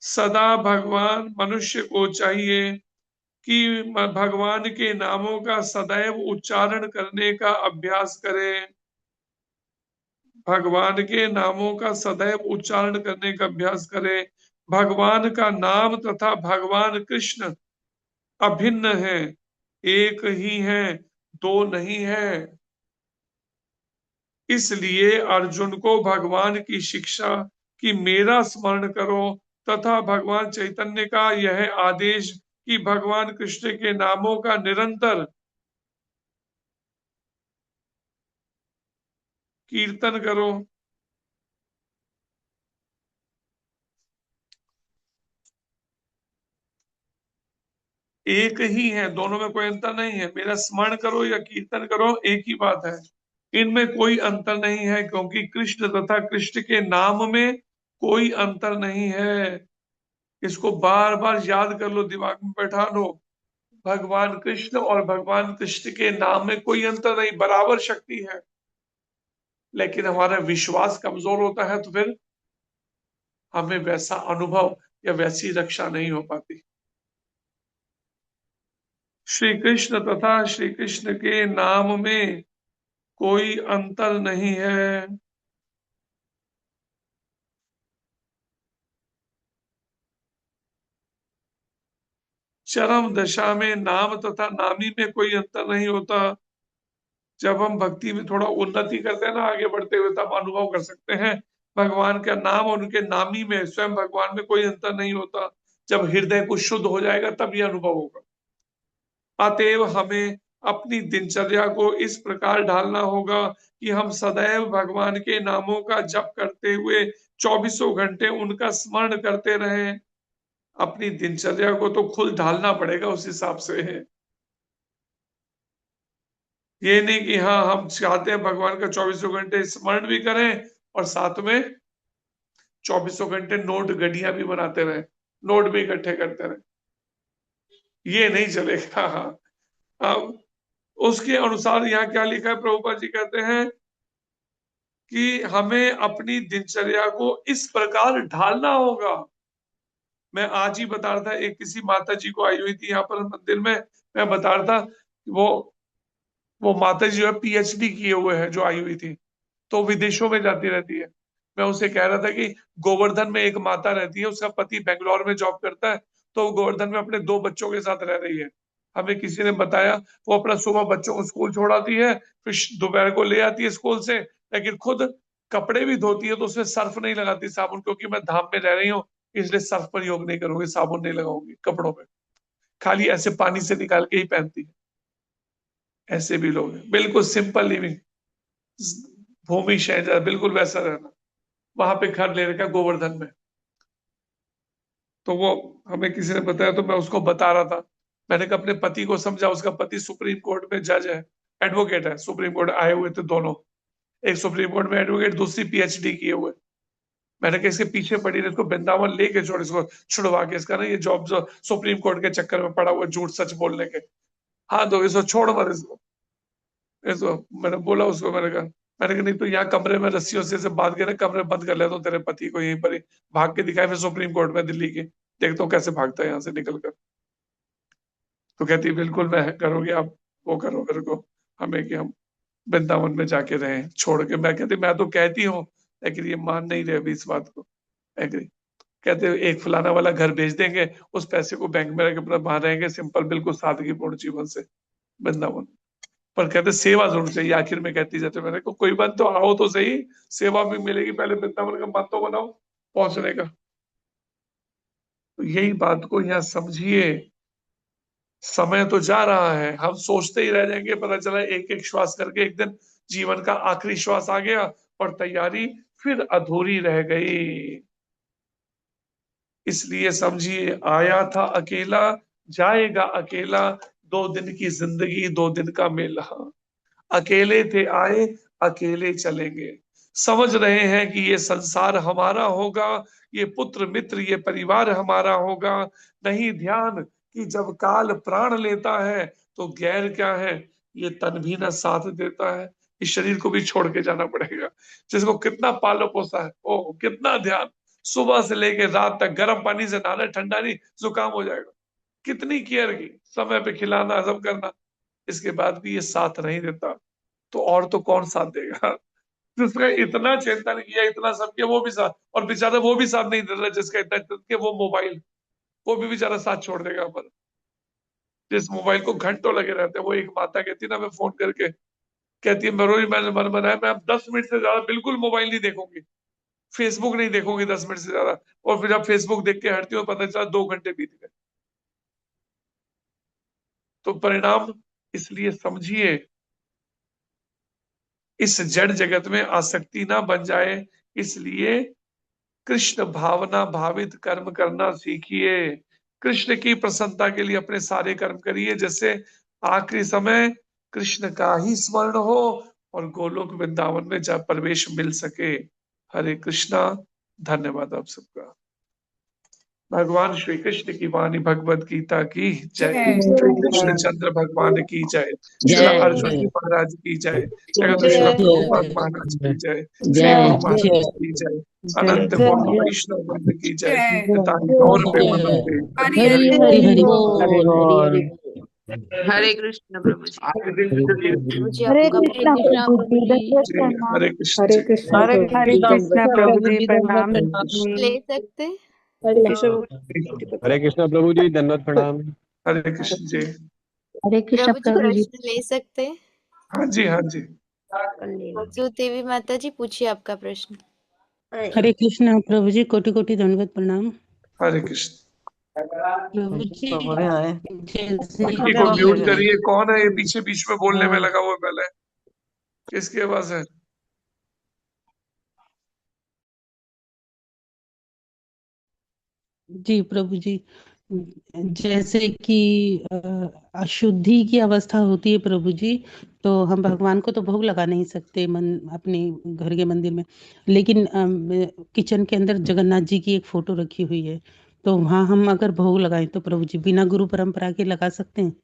सदा भगवान मनुष्य को चाहिए कि भगवान के नामों का सदैव उच्चारण करने का अभ्यास करे। भगवान के नामों का सदैव उच्चारण करने का अभ्यास करे। भगवान का नाम तथा भगवान कृष्ण अभिन्न है, एक ही है, दो नहीं है। इसलिए अर्जुन को भगवान की शिक्षा कि मेरा स्मरण करो तथा भगवान चैतन्य का यह आदेश कि भगवान कृष्ण के नामों का निरंतर कीर्तन करो। एक ही है, दोनों में कोई अंतर नहीं है। मेरा स्मरण करो या कीर्तन करो, एक ही बात है, इनमें कोई अंतर नहीं है, क्योंकि कृष्ण तथा कृष्ण के नाम में कोई अंतर नहीं है। इसको बार बार याद कर लो, दिमाग में बैठा लो। भगवान कृष्ण और भगवान कृष्ण के नाम में कोई अंतर नहीं, बराबर शक्ति है। लेकिन हमारा विश्वास कमजोर होता है तो फिर हमें वैसा अनुभव या वैसी रक्षा नहीं हो पाती। श्री कृष्ण तथा श्री कृष्ण के नाम में कोई अंतर नहीं है। चरम दशा में नाम तथा नामी में कोई अंतर नहीं होता। जब हम भक्ति में थोड़ा उन्नति करते हैं ना, आगे बढ़ते हुए, तब अनुभव कर सकते हैं भगवान का नाम और उनके नामी में, स्वयं भगवान में कोई अंतर नहीं होता। जब हृदय को शुद्ध हो जाएगा तब यह अनुभव होगा। अतएव हमें अपनी दिनचर्या को इस प्रकार ढालना होगा कि हम सदैव भगवान के नामों का जप करते हुए 24 घंटे उनका स्मरण करते रहें। अपनी दिनचर्या को तो खुद ढालना पड़ेगा उस हिसाब से है। ये नहीं कि हाँ हम चाहते हैं भगवान का 24 घंटे स्मरण भी करें और साथ में 24 घंटे नोट गड्डियां भी बनाते रहे, नोट भी इकट्ठे करते रहे, ये नहीं चलेगा। हाँ, अब उसके अनुसार यहाँ क्या लिखा है, प्रभुपाद जी कहते हैं कि हमें अपनी दिनचर्या को इस प्रकार ढालना होगा। मैं आज ही बता रहा था, एक किसी माता जी को आई हुई थी यहाँ पर मंदिर में, मैं बता रहा था वो माता जी जो है पीएचडी किए हुए है, जो आई हुई थी, तो विदेशों में जाती रहती है। मैं उसे कह रहा था कि गोवर्धन में एक माता रहती है, उसका पति बेंगलोर में जॉब करता है, तो वो गोवर्धन में अपने 2 बच्चों के साथ रह रही है। हमें किसी ने बताया, वो अपना सुबह बच्चों को स्कूल छोड़ाती है, फिर दोपहर को ले आती है स्कूल से, लेकिन खुद कपड़े भी धोती है तो उसमें सर्फ नहीं लगाती साबुन, क्योंकि मैं धाम में रह रही हूँ इसलिए सर्फ पर योग नहीं करूंगी, साबुन नहीं लगाऊंगी कपड़ों में, खाली ऐसे पानी से निकाल के ही पहनती है। ऐसे भी लोग हैं, बिल्कुल सिंपल लिविंग, भूमि शहर बिल्कुल वैसा रहना। वहां पे घर ले रखा गोवर्धन में। तो वो हमें किसी ने बताया तो मैं उसको बता रहा था। मैंने कहा अपने पति को समझा, उसका पति सुप्रीम कोर्ट में जज है, एडवोकेट है, सुप्रीम कोर्ट आए हुए थे दोनों, एक सुप्रीम कोर्ट में एडवोकेट, दूसरी पीएचडी किए हुए। मैंने कहा इसके पीछे पड़ी रही, इसको वृंदावन लेके छोड़, इसको छुड़वा के, इसका ना ये जॉब जो सुप्रीम कोर्ट के चक्कर में पड़ा हुआ झूठ सच बोलने के, हाँ दो इसको, छोड़ मत इसको। मैंने बोला उसको, मैंने कहा नहीं तो यहाँ कमरे में रस्सियों से बांध के ना कमरे बंद कर लेता हूँ तेरे पति को, यहीं पर ही भाग के दिखाए, फिर सुप्रीम कोर्ट में दिल्ली के, देखता हूँ कैसे भागता है यहाँ से निकल कर। तो कहती बिल्कुल मैं करूंगी, आप वो करो मेरे को, हमें कि हम वृंदावन में जाके रहें छोड़ के। मैं कहती मैं तो कहती हूँ, लेकिन ये मान नहीं रहे अभी इस बात को। एग्री कहते एक फलाना वाला घर भेज देंगे, उस पैसे को बैंक में रख अपना वहां रहेंगे, सिंपल बिल्कुल सादगीपूर्ण जीवन से वृंदावन। पर कहते सेवा जरूर चाहिए, आखिर में कहती जाते, मैंने को कोई बात तो आओ तो सही, सेवा भी मिलेगी, पहले वृंदावन का मन तो बनाओ पहुंचने का। तो यही बात को यहाँ समझिए। समय तो जा रहा है, हम सोचते ही रह जाएंगे, पता चला एक एक श्वास करके एक दिन जीवन का आखिरी श्वास आ गया और तैयारी फिर अधूरी रह गई। इसलिए समझिए, आया था अकेला जाएगा अकेला, 2 दिन की जिंदगी 2 दिन का मेला। अकेले थे आए अकेले चलेंगे। समझ रहे हैं कि ये संसार हमारा होगा, ये पुत्र मित्र ये परिवार हमारा होगा। नहीं ध्यान कि जब काल प्राण लेता है तो गैर क्या है, ये तन भी ना साथ देता है, इस शरीर को भी छोड़ के जाना पड़ेगा। जिसको कितना पालो पोसा है, ओ कितना ध्यान, सुबह से लेके रात तक गर्म पानी से नहाना, ठंडा नहीं, जुकाम हो जाएगा। कितनी केयर की, समय पे खिलाना सब करना, इसके बाद भी ये साथ नहीं देता, तो और तो कौन साथ देगा। जिसका इतना चिंतन किया, इतना सब किया, वो भी साथ, और बेचारा वो भी साथ नहीं दे रहा जिसका इतना चिंतन किया, वो मोबाइल, वो भी बेचारा साथ छोड़ देगा। पर जिस मोबाइल को घंटों लगे रहते हैं, वो एक माता कहती ना, मैं फोन करके कहती है मैंने मन बनाया मैं अब 10 मिनट से ज्यादा बिल्कुल मोबाइल नहीं देखूंगी, फेसबुक नहीं देखूंगी 10 मिनट से ज्यादा, और फिर जब फेसबुक देख के हटती हूँ पता चला 2 घंटे बीत गए। तो परिणाम, इसलिए समझिए इस जड़ जगत में आसक्ति ना बन जाए, इसलिए कृष्ण भावना भावित कर्म करना सीखिए। कृष्ण की प्रसन्नता के लिए अपने सारे कर्म करिए, जैसे आखिरी समय कृष्ण का ही स्मरण हो और गोलोक वृंदावन में जब प्रवेश मिल सके। हरे कृष्णा। धन्यवाद आप सबका। भगवान श्री कृष्ण की वाणी भगवत गीता की जय। श्री कृष्ण चंद्र भगवान की जय। श्री अर्जुन जी महाराज की जय। जगत श्री प्रभुपाद महाराज की जय। श्री गुरु महाराज की जय। अनंत कोटि वैष्णव वृंद की जय। पितामह गौर प्रेमानंदे। हरि हरि बोल। हरे कृष्ण प्रभु जी। आज दिन चलिए। प्रभु जी हरे आपका कृष्णा प्रभु जी, दंडवत जी, प्रणाम। हरे कृष्ण हरे जी। कृष्णा हरे प्रभु कृष्णा जी, दंडवत प्रभु जी प्रणाम। ले सकते हैं? हरे कृष्णा प्रभु जी, दंडवत प्रणाम। हरे कृष्ण जी। हरे कृष्णा प्रभु जी प्रभु जी। प्रश्न ले सकते हैं? हाँ जी, हाँ जी। जो देवी माता जी पूछिए आपका प्रश्न। हरे कृष्णा प्रभु जी, कोटि कोटि दंडवत प्रणाम। हरे कृष्ण। प्रभु जी जैसे किसी को म्यूट करिए, कौन है ये पीछे बीच में बोलने में लगा हुआ, पहले किसकी आवाज है। जी प्रभु जी, जैसे कि अशुद्धि की अवस्था होती है प्रभु जी, तो हम भगवान को तो भोग लगा नहीं सकते अपने घर के मंदिर में, लेकिन किचन के अंदर जगन्नाथ जी की एक फोटो रखी हुई है, तो वहां हम अगर भोग लगाएं तो प्रभु जी बिना गुरु परंपरा के लगा सकते हैं?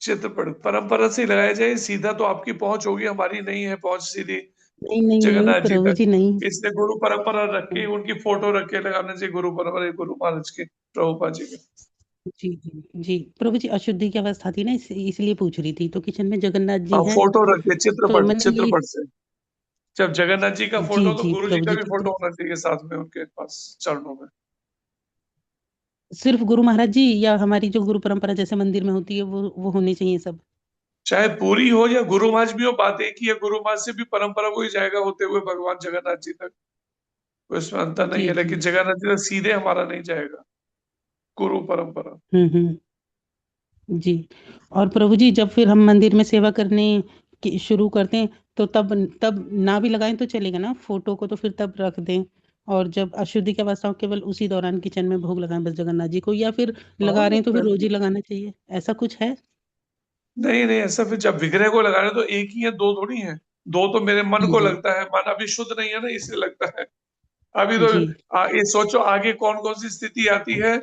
चित्रपट परंपरा से लगाया जाए, सीधा तो आपकी पहुंच होगी, हमारी नहीं है पहुंच सीधी नहीं नहीं नहीं जगन्नाथ जी प्रभु तक। जी नहीं। इसलिए गुरु परंपरा रख के उनकी फोटो रख के लगाने से, गुरु परंपरा गुरु महाराज के, प्रभुपाद जी के। जी जी जी प्रभु जी, अशुद्धि की अवस्था थी ना, इसलिए पूछ रही थी। तो किचन में जगन्नाथ जी हैं, फोटो रखे तो चित्रपट, मैंने ये चित्रपट से। जब जगन्नाथ जी का जी फोटो तो जी गुरु जी प्रभु का जी भी फोटो होना चाहिए साथ में उनके पास चरणों में। सिर्फ गुरु महाराज जी या हमारी जो गुरु परंपरा जैसे मंदिर में होती है वो होनी चाहिए सब? चाहे पूरी हो या गुरु महाराज भी हो, बात एक ही है। गुरु महाराज से भी परंपरा को ही जाएगा होते हुए भगवान जगन्नाथ जी तक, कोई इसमें अंतर नहीं जी है। जी। लेकिन जगन्नाथ जी तक सीधे हमारा नहीं जाएगा गुरु परंपरा। जी। और प्रभु जी जब फिर हम मंदिर में सेवा करने की शुरू करते हैं तो तब तब ना भी लगाएं तो चलेगा ना, फोटो को तो फिर तब रख दें, और जब अशुद्धि की अवस्था हो केवल उसी दौरान किचन में भोग लगाएं बस जगन्नाथ जी को, या फिर लगा रहे हैं तो फिर रोज ही लगाना चाहिए, ऐसा कुछ है? नहीं नहीं, ऐसा फिर जब विग्रह को लगा रहे तो एक ही है, दो थोड़ी है। दो तो मेरे मन को जी लगता है, मन अभी शुद्ध नहीं है ना, इसलिए लगता है। अभी तो जी ये सोचो आगे कौन कौन सी स्थिति आती है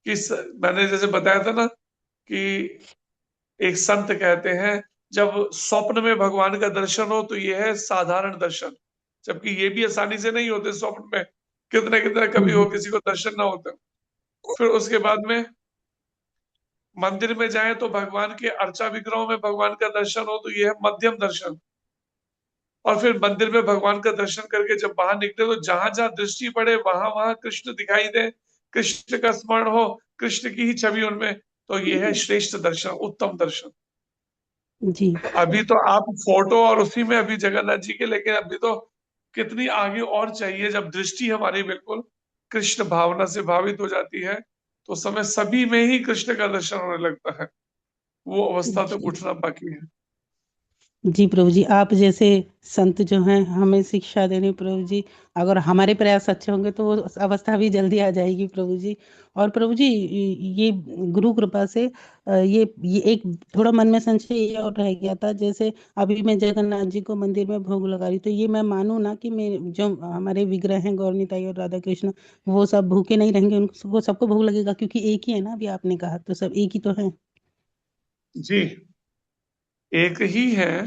कि मैंने जैसे बताया था ना कि एक संत कहते हैं जब स्वप्न में भगवान का दर्शन हो तो ये है साधारण दर्शन, जबकि ये भी आसानी से नहीं होते स्वप्न में, कितने कितने कभी हो किसी को दर्शन ना होते। फिर उसके बाद में मंदिर में जाएं तो भगवान के अर्चा विग्रहों में भगवान का दर्शन हो तो ये है मध्यम दर्शन। और फिर मंदिर में भगवान का दर्शन करके जब बाहर निकले तो जहां जहां दृष्टि पड़े वहां वहां कृष्ण दिखाई दे, कृष्ण का स्मरण हो, कृष्ण की ही छवि उनमें, तो ये है श्रेष्ठ दर्शन, उत्तम दर्शन। जी तो अभी तो आप फोटो और उसी में अभी जगन्नाथ जी के, लेकिन अभी तो कितनी आगे और चाहिए। जब दृष्टि हमारी बिल्कुल कृष्ण भावना से भावित हो जाती है तो उस समय सभी में ही कृष्ण का दर्शन होने लगता है। वो अवस्था तक जी उठना बाकी है। जी प्रभु जी, आप जैसे संत जो हैं हमें शिक्षा देने प्रभु जी, अगर हमारे प्रयास अच्छे होंगे तो वो अवस्था भी जल्दी आ जाएगी प्रभु जी। और प्रभु जी ये गुरु कृपा से ये एक थोड़ा मन में संशय ये और रह गया था, जैसे अभी मैं जगन्नाथ जी को मंदिर में भोग लगा रही, तो ये मैं मानूं ना कि मैं जो हमारे विग्रह हैं गौरनिताई और राधा कृष्ण, वो सब भूखे नहीं रहेंगे, उनको सबको भोग लगेगा, क्योंकि एक ही है ना, अभी आपने कहा तो सब एक ही तो है। जी एक ही है,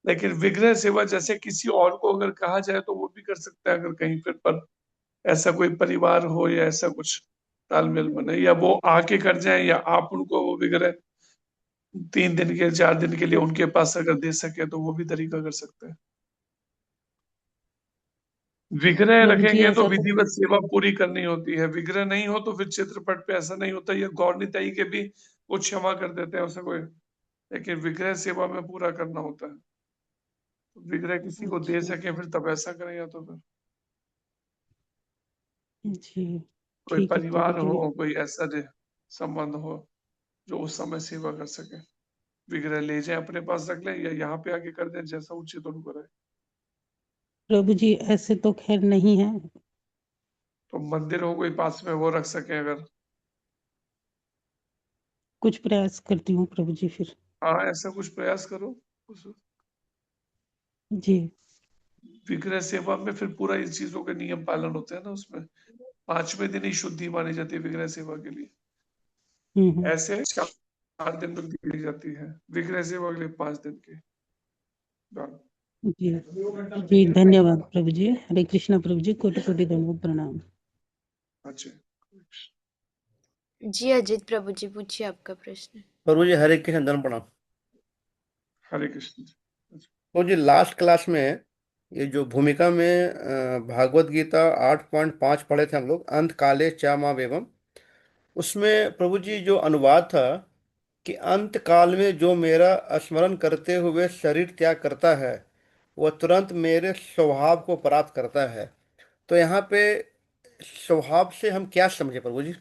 लेकिन विग्रह सेवा जैसे किसी और को अगर कहा जाए तो वो भी कर सकता है, अगर कहीं पर ऐसा कोई परिवार हो या ऐसा कुछ तालमेल बने, या वो आके कर जाए या आप उनको वो विग्रह 3 दिन के 4 दिन के लिए उनके पास अगर दे सके तो वो भी तरीका कर सकते हैं। विग्रह प्रभु जी रखेंगे तो ऐसा तो विधिवत सेवा पूरी करनी होती है, विग्रह नहीं हो तो फिर चित्रपट पे ऐसा नहीं होता। ये गौरनिताई के भी वो क्षमा कर देते हैं उसे कोई, लेकिन विग्रह सेवा में पूरा करना होता है। तो विग्रह किसी को दे अच्छा सके फिर तब ऐसा करें, या तो फिर जी कोई ठीक है प्रभु परिवार जी। हो, कोई ऐसा संबंध हो जो उस समय सेवा कर सके, विग्रह ले जाए अपने पास रख ले या यहाँ पे आके कर दें, जैसा उचित उनको रहे। प्रभु जी ऐसे तो खैर नहीं है, तो मंदिर हो कोई पास में वो रख सके अगर। कुछ प्रयास करती हूँ प्रभु जी फिर। हाँ ऐसा कुछ प्रयास करो। उस जी विग्रह सेवा में फिर पूरा इन चीजों के नियम पालन होते हैं ना, उसमें 5वें दिन ही शुद्धि मानी जाती है विग्रह सेवा के लिए। हम्म। ऐसे 4 दिन तक दी जाती है विग्रह सेवा के लिए, 5 दिन की। जी जी धन्यवाद प्रभु जी, हरे कृष्णा प्रभु जी, कोटि कोटि धन्यवाद, प्रणाम। अच्छा जी अजित प्रभु जी पूछिए आपका प्रश्न। प्रभु जी हरे कृष्ण धर्म प्रणाम। हरे कृष्ण। प्रभु जी लास्ट क्लास में ये जो भूमिका में भागवत गीता 8.5 पढ़े थे हम लोग, अंत काले चा माँ वेवम, उसमें प्रभु जी जो अनुवाद था कि अंत काल में जो मेरा स्मरण करते हुए शरीर त्याग करता है वह तुरंत मेरे स्वभाव को प्राप्त करता है। तो यहाँ पे स्वभाव से हम क्या समझे प्रभु जी,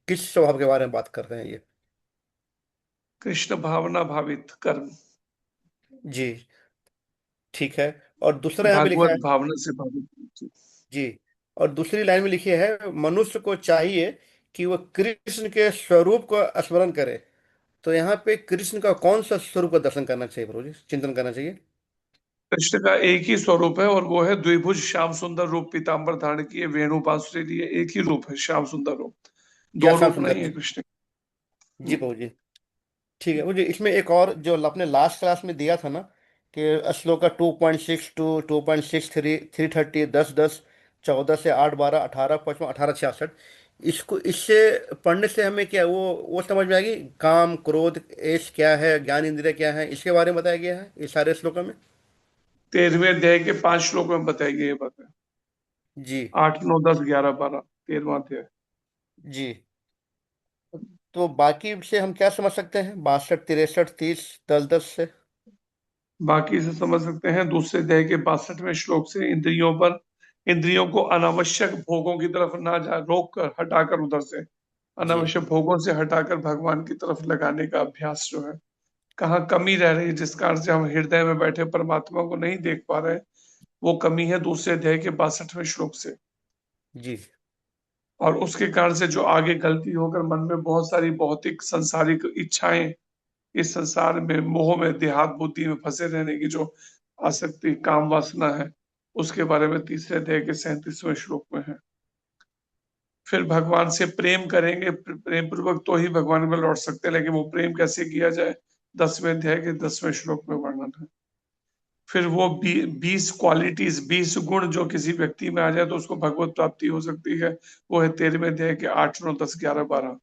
किस स्वभाव के बारे में बात कर रहे हैं ये? कृष्ण भावना भावित कर्म, जी ठीक है। और दूसरा यहाँ पे लिखा भागवत है, भावना से भावित। जी, और दूसरी लाइन में लिखी है मनुष्य को चाहिए कि वह कृष्ण के स्वरूप को स्मरण करे। तो यहाँ पे कृष्ण का कौन सा स्वरूप का दर्शन करना चाहिए प्रभु जी, चिंतन करना चाहिए? कृष्ण का एक ही स्वरूप है और वो है द्विभुज श्याम सुंदर रूप, पीताम्बर धारण किए, वेणु बांसुरी लिए, एक ही रूप है श्याम सुंदर रूप, क्या दो श्याम रूप सुंदर नहीं है जी? कृष्ण। जी प्रभु जी ठीक है। मुझे इसमें एक और जो आपने लास्ट क्लास में दिया था ना कि श्लोका 2.6 टू 2.63, 330, 10-10, 14 से 8, 12, 18, 55, 18, 66, इसको इससे पढ़ने से हमें क्या वो समझ में आएगी, काम क्रोध ऐश क्या है, ज्ञान इंद्रिय क्या है, इसके बारे में बताया गया है इस सारे श्लोकों में। 13वें अध्याय के 5 श्लोकों में बताई गई ये बातें, जी 8, 9, 10, 11, 12, 13वां अध्याय। जी तो बाकी से हम क्या समझ सकते हैं? 62, 63, 30, 10, 10 से बाकी से समझ सकते हैं दूसरे अध्याय के 62वें श्लोक से, इंद्रियों को अनावश्यक भोगों की तरफ ना जा रोक कर हटाकर, उधर से जी अनावश्यक भोगों से हटाकर भगवान की तरफ लगाने का अभ्यास जो है, कहाँ कमी रह रही है जिस कारण से हम हृदय में बैठे परमात्मा को नहीं देख पा रहे, वो कमी है दूसरे अध्याय के 62वें श्लोक से। जी और उसके कारण से जो आगे गलती होकर मन में बहुत सारी भौतिक सांसारिक इच्छाएं, इस संसार में मोह में देहात बुद्धि में फंसे रहने की जो आसक्ति काम वासना है, उसके बारे में तीसरे अध्याय के 37वें श्लोक में है। फिर भगवान से प्रेम करेंगे, प्रेम पूर्वक तो ही भगवान में लौट सकते हैं, लेकिन वो प्रेम कैसे किया जाए 10वें अध्याय के 10वें श्लोक में वर्णन है। फिर वो 20 क्वालिटीज, 20 गुण जो किसी व्यक्ति में आ जाए तो उसको भगवत प्राप्ति हो सकती है, वो है 13वें अध्याय के 8, 9, 10, 11, 12।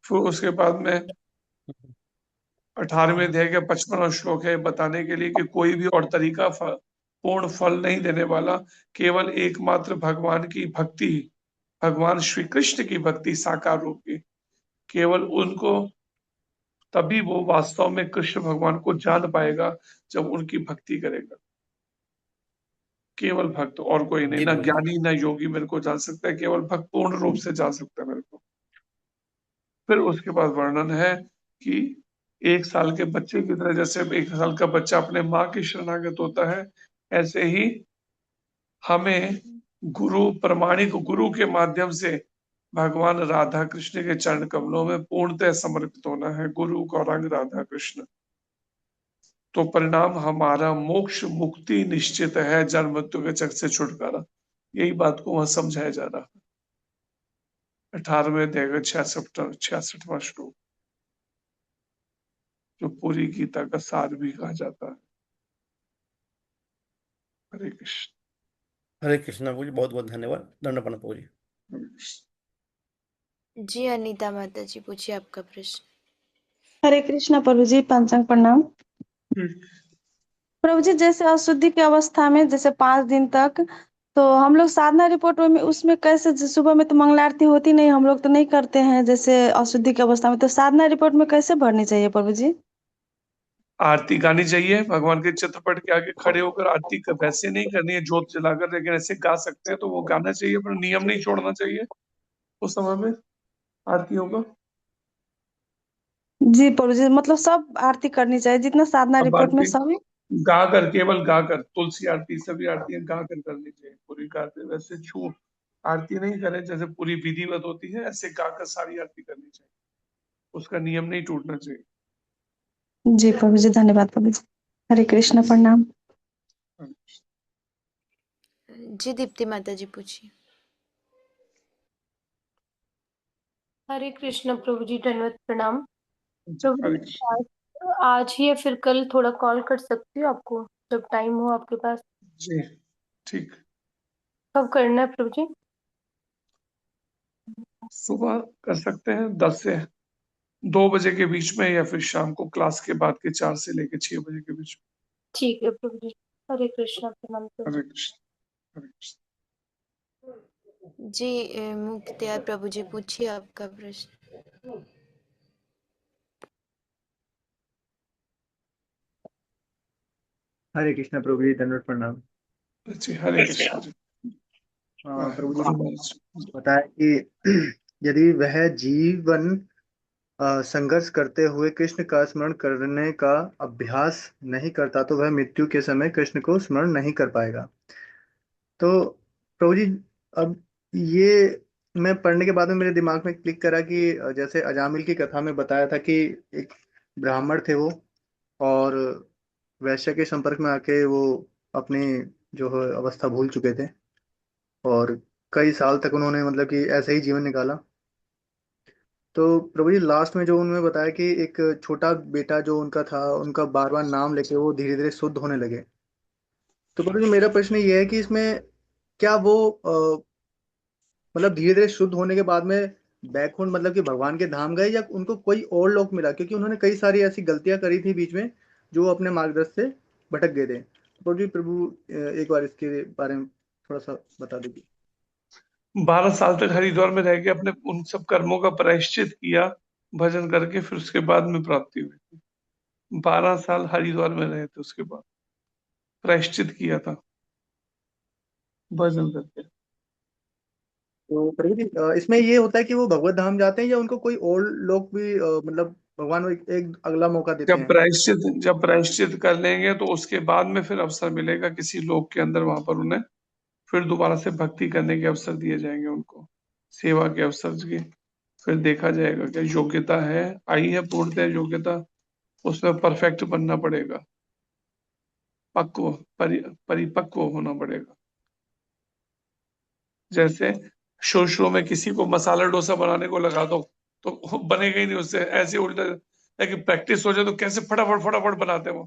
फिर उसके बाद में 18वें अध्याय का 55वां श्लोक है बताने के लिए कि कोई भी और तरीका पूर्ण फल नहीं देने वाला, केवल एकमात्र भगवान की भक्ति, भगवान श्री कृष्ण की भक्ति साकार रूप की, केवल उनको, तभी वो वास्तव में कृष्ण भगवान को जान पाएगा जब उनकी भक्ति करेगा। केवल भक्त, और कोई नहीं, जी ना प्रभु जी। ज्ञानी ना योगी मेरे को जान सकता है, केवल भक्त पूर्ण रूप से जान सकता है मेरे को। फिर उसके बाद वर्णन है कि 1 साल के बच्चे की तरह, जैसे 1 साल का बच्चा अपने माँ की शरणागत होता है, ऐसे ही हमें गुरु, प्रमाणिक गुरु के माध्यम से भगवान राधा कृष्ण के चरण कमलों में पूर्णतः समर्पित होना है। गुरु गौरांग राधा कृष्ण, तो परिणाम हमारा मोक्ष मुक्ति निश्चित है, जन्म मृत्यु के चक्र से छुटकारा। यही बात को वहां समझाया जा रहा है 18वें अध्याय का 66वां श्लोक, जो पूरी गीता का सार भी कहा जाता है। हरे कृष्ण। हरे कृष्णा प्रभु जी, बहुत बहुत धन्यवाद। दंड प्रणाम प्रभु जी। हरे कृष्ण। जी अनीता माता जी पूछिए आपका प्रश्न। हरे कृष्णा प्रभु जी, पंचांग प्रणाम। प्रभु जी, जैसे अशुद्धि की अवस्था में जैसे 5 दिन तक, तो हम लोग साधना रिपोर्ट में उसमें कैसे, सुबह में तो मंगला आरती होती नहीं, हम लोग तो नहीं करते हैं जैसे अशुद्धि की अवस्था में, तो साधना रिपोर्ट में कैसे भरनी चाहिए प्रभु जी? आरती गानी चाहिए, भगवान के चित्रपट के आगे खड़े होकर आरती वैसे नहीं करनी है जोत जलाकर, लेकिन ऐसे गा सकते हैं तो वो गाना चाहिए, पर नियम नहीं छोड़ना चाहिए उस समय में आरतियों का। जी प्रभु जी, मतलब सब आरती करनी चाहिए जितना साधना अब रिपोर्ट में आरती सब। गा कर, केवल गा कर, तुलसी आरती सभी आरतियां गा कर करनी चाहिए, पूरी गाते वैसे छू आरती नहीं करें, जैसे पूरी विधिवत होती है ऐसे गाकर सारी आरती करनी चाहिए, उसका नियम नहीं टूटना चाहिए। जी प्रभु जी, धन्यवाद प्रभु जी। हरे कृष्ण, प्रणाम। जी दीप्ति माता जी पूछिए। हरे कृष्ण प्रभु जी, दंडवत प्रणाम। प्रभु हरे जी, कृष्ण। आज ही या फिर कल थोड़ा कॉल कर सकती हूँ आपको, जब टाइम हो आपके पास? जी ठीक। कब करना है प्रभु जी? सुबह कर सकते हैं 10 से 2 बजे के बीच में, या फिर शाम को क्लास के बाद के 4 से लेके 6 बजे के बीच ठीक है प्रभु जी। हरे कृष्ण, प्रणाम में। प्रभु। हरे कृष्ण। हरे कृष्ण। जी मुक्तियार प्रभु जी पूछिए आपका प्रश्न। हरे कृष्णा प्रभु जी, दंडवत प्रणाम। जी हरे कृष्ण जी। प्रभु जी ने बताया कि यदि वह जीवन संघर्ष करते हुए कृष्ण का स्मरण करने का अभ्यास नहीं करता तो वह मृत्यु के समय कृष्ण को स्मरण नहीं कर पाएगा। तो प्रभु जी, अब ये मैं पढ़ने के बाद में मेरे दिमाग में क्लिक करा कि जैसे अजामिल की कथा में बताया था कि एक ब्राह्मण थे वो, और वैश्य के संपर्क में आके वो अपनी जो है अवस्था भूल चुके थे, और कई साल तक उन्होंने मतलब कि ऐसे ही जीवन निकाला। तो प्रभु जी, लास्ट में जो उन्होंने बताया कि एक छोटा बेटा जो उनका था, उनका बार बार नाम लेके वो धीरे धीरे शुद्ध होने लगे। तो प्रभु जी, मेरा प्रश्न ये है कि इसमें क्या वो मतलब धीरे धीरे शुद्ध होने के बाद में बैकुंठ मतलब कि भगवान के धाम गए, या उनको कोई और लोक मिला? क्योंकि उन्होंने कई सारी ऐसी गलतियां करी थी बीच में जो वो अपने मार्गदर्शन से भटक गए थे। प्रभु जी, एक बार इसके बारे में थोड़ा सा बता दीजिए। 12 साल तक हरिद्वार में रह के अपने उन सब कर्मों का प्रायश्चित किया भजन करके, फिर उसके बाद में प्राप्ति हुई थी। 12 साल हरिद्वार में रहे थे, उसके बाद प्रायश्चित किया था भजन करके। तो प्रभु जी इसमें ये होता है कि वो भगवत धाम जाते हैं या उनको कोई और लोग भी मतलब भगवान वो एक अगला मौका देते हैं? जब प्रायश्चित कर लेंगे तो उसके बाद में फिर अवसर मिलेगा किसी लोक के अंदर, वहां पर उन्हें फिर दोबारा से भक्ति करने के अवसर दिए जाएंगे, उनको सेवा के अवसर की। फिर देखा जाएगा कि योग्यता है, आई है पूर्णतः योग्यता, उसमें परफेक्ट बनना पड़ेगा, पक्व परिपक्व होना पड़ेगा। जैसे शुरू में किसी को मसाला डोसा बनाने को लगा दो तो बनेगा ही नहीं उससे, ऐसे उल्टा। लेकिन प्रैक्टिस हो जाए तो कैसे फटाफट फटाफट बनाते हैं वो।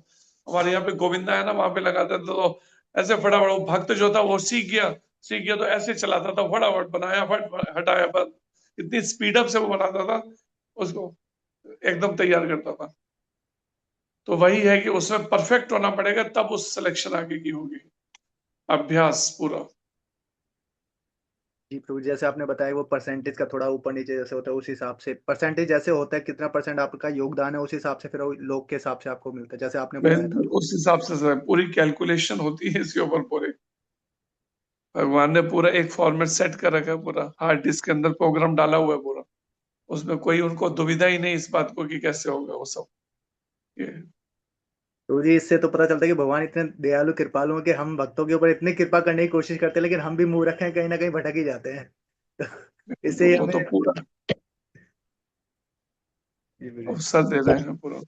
हमारे यहाँ पे गोविंदा है ना, वहां पे लगाते थे तो ऐसे फटाफट, वो भक्त जो था वो सीख गया तो ऐसे चलाता था, फटाफट बनाया, फट हटाया, बस इतनी स्पीड अप से वो बनाता था, उसको एकदम तैयार करता था। तो वही है कि उसमें परफेक्ट होना पड़ेगा, तब उस सिलेक्शन आगे की होगी, अभ्यास पूरा। जी प्रभु, जैसे आपने बताया वो परसेंटेज का थोड़ा ऊपर नीचे जैसे होता है, उस हिसाब से परसेंटेज जैसे होता है, कितना परसेंट आपका योगदान है उस हिसाब से फिर वो लोग के हिसाब से आपको मिलता है, जैसे आपने बताया था। उस हिसाब से पूरी कैलकुलेशन होती है इसके ऊपर पूरे। भगवान ने पूरा एक फॉर्मेट सेट कर रखा है, पूरा हार्ड डिस्क के अंदर प्रोग्राम डाला हुआ है पूरा। उसमें कोई उनको दुविधा ही नहीं इस बात को कि कैसे होगा वो सब। ये प्रभु जी, इससे तो पता चलता है कि भगवान इतने दयालु कृपालु हैं कि हम भक्तों के ऊपर इतनी कृपा करने की कोशिश करते हैं, लेकिन हम भी मूर्ख हैं, कहीं ना कहीं भटक ही जाते हैं। इससे वो तो हमें पूरा जी बोलिए। अवसर दे रहे हैं पूरा।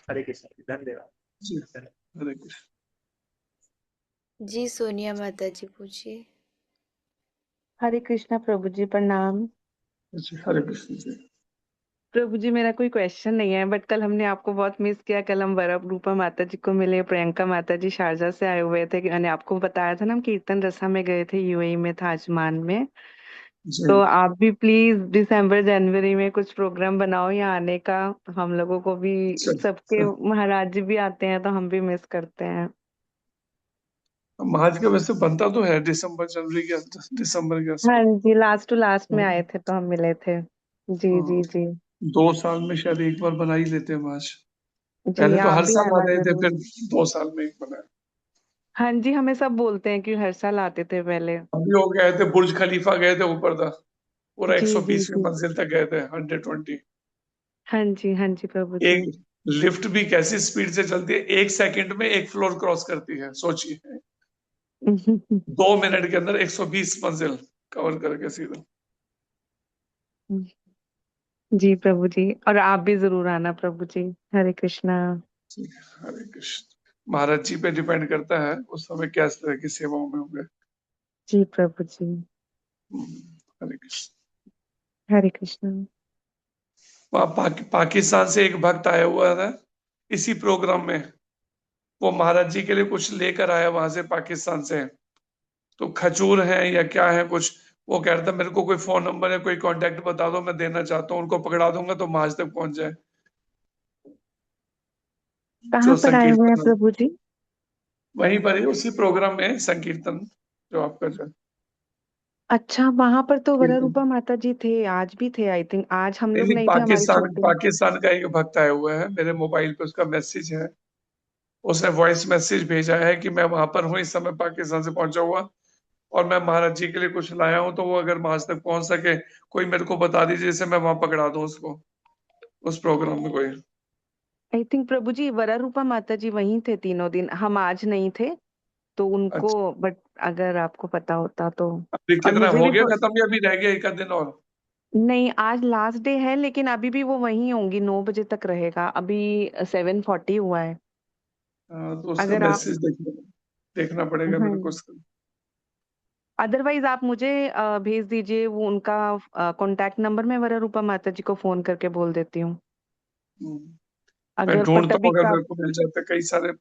हरे कृष्ण जी, धन्यवाद। जी, हरे कृष्ण जी सोनिया माता जी पूछिए। हरे कृष्णा प्रभु जी, प्रणाम। जी, हरे कृष्ण जी। प्रभु जी, मेरा कोई क्वेश्चन नहीं है, बट कल हमने आपको बहुत मिस किया। कल हम वरप रूपा माता जी को मिले, प्रियंका माता जी शारजा से आए हुए थे। मैंने आपको बताया था ना, हम कीर्तन रसा में गए थे, यूएई में था आजमान में। जी, तो आप भी प्लीज दिसंबर जनवरी में कुछ प्रोग्राम बनाओ यहाँ आने का। हम लोगों को भी, सबके महाराज जी भी आते हैं तो हम भी मिस करते हैं। महाज का वैसे बनता तो है दिसंबर जनवरी के दिसंबर के हाँ आसपास। जी, लास्ट टू लास्ट में आए थे तो हम मिले थे। जी हाँ, जी जी। 2 साल में शायद एक बार बना ही लेते हैं महाज। जी पहले तो आप हर भी साल आ आना रहे थे, जरूर। फिर 2 साल में एक बनाया। हाँ जी, हमें सब बोलते हैं कि हर साल आते थे पहले। हम भी हो गए थे, बुर्ज खलीफा गए थे ऊपर था, पूरा जी जी 120वीं जी। मंजिल तक गए थे, 120। हाँ जी प्रभु जी। एक लिफ्ट भी कैसी स्पीड से चलती है, 1 सेकंड में एक फ्लोर क्रॉस करती है, सोचिए। 2 मिनट के अंदर 120 मंजिल कवर करके सीधा। जी प्रभु जी, और आप भी जरूर आना प्रभु जी। हरे कृष्णा। हरे कृष्ण। महाराज जी पे डिपेंड करता है उस समय क्या इस तरह की सेवाओं में होंगे। जी प्रभु जी। हरे कृष्ण। हरे कृष्णा। वहाँ पाकिस्तान से एक भक्त आया हुआ था इसी प्रोग्राम में। वो महाराज जी के लिए कुछ लेकर आया वहां से, पाकिस्तान से। तो खजूर है या क्या है कुछ, वो कह रहा था मेरे को कोई फोन नंबर है, कोई कांटेक्ट बता दो, मैं देना चाहता हूँ, उनको पकड़ा दूंगा तो महाज तक पहुंच जाए। कहाँ जो पर आए हुए हैं संकीर्तन प्रभु जी? वहीं पर ही उसी प्रोग्राम में संकीर्तन जो आपका जो अच्छा, वहां पर तो वरा कीर्तन। रूपा माता जी थे, आज भी थे। आई थिंक आज हम नहीं लोग नहीं, नहीं थे, हमारी पाकिस्तान छोटी। पाकिस्तान का एक भक्त आया हुआ है, मेरे मोबाइल पे उसका मैसेज है। उसने वॉइस मैसेज भेजा है कि मैं वहां पर हूँ इस समय, पाकिस्तान से पहुंचा हुआ, और मैं महाराज जी के लिए कुछ लाया हूँ, तो वो अगर महाराज तक पहुंच सके, कोई मेरे को बता दीजिए जिससे मैं वहां पकड़ा दूं उसको, उस प्रोग्राम में कोई। आई थिंक प्रभु जी वरा रूपा माता जी वहीं थे तीनों दिन, हम आज नहीं थे तो उनको। अच्छा, बट अगर आपको पता होता तो। अभी और कितना मुझे हो भी गया खत्म या अभी रह गया एक आध दिन और? नहीं, आज लास्ट डे है, लेकिन अभी भी वो वहीं होंगी, 9 बजे तक रहेगा। अभी 7:40 हुआ है। हाँ, तो उसका अगर आप, मैसेज देखना पड़ेगा हाँ, मेरे को उसका। अदरवाइज आप मुझे भेज दीजिए वो उनका कांटेक्ट नंबर। मैं वरा रूपा माता जी को फोन करके बोल देती हूँ। मैं अगर ढूंढता हूँ, पट्टभी अगर का, मेरे को मिल जाते, कई सारे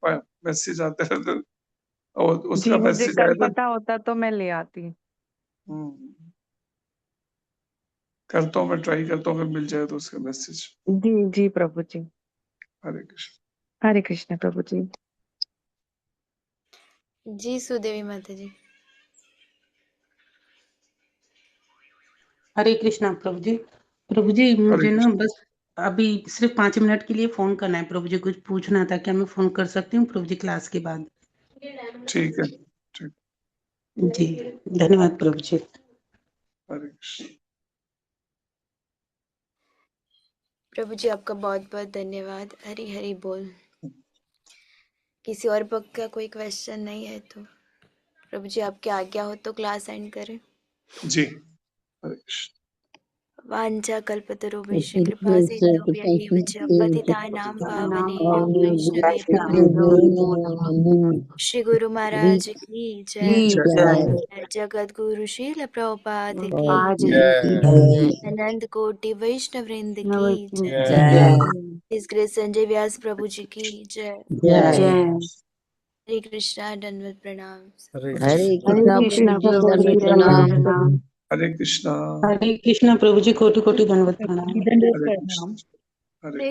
मैसेज आते रहते, और जी उसका मुझे मैसेज कल आया था। पता होता तो मैं ले आती। हम्म, करता हूँ, मैं ट्राई करता हूँ, अगर मिल जाए तो उसका मैसेज। जी जी प्रभु जी। हरे कृष्ण। हरे कृष्ण प्रभु जी। जी सुदेवी माता जी। हरे कृष्णा प्रभु जी। प्रभु जी मुझे ना कृष्ण। बस अभी सिर्फ 5 मिनट के लिए फोन करना है प्रभु जी, कुछ पूछना था, क्या मैं फोन कर सकती हूँ प्रभु जी क्लास के बाद? ठीक है, ठीक। जी धन्यवाद प्रभु जी। हरे कृष्ण। प्रभु जी आपका बहुत बहुत धन्यवाद। हरी हरी बोल। किसी और भक्त का कोई क्वेश्चन नहीं है तो प्रभु जी आपकी आज्ञा हो तो क्लास एंड करें। जी, हरे कृष्ण। वांछा कल्पतरुभ्यश्च कृपा सिन्धुभ्यः च पतितानां पावनेभ्यो वैष्णवेभ्यो नमो। श्री गुरु महाराज की जय। जगत गुरु श्रील प्रभुपाद की जय अनंत कोटि वैष्णव वृंद की जय। जय इस ग्रेट संजय व्यास प्रभु जी की जय। जय हरे कृष्णा दंडवत प्रणाम। हरे हरे कृष्ण। कृष्णा प्रभु जी प्रणाम। हरे कृष्णा। हरे कृष्णा प्रभु जी, कोटि कोटि दंडवत प्रणाम। हरे कृष्ण। हरे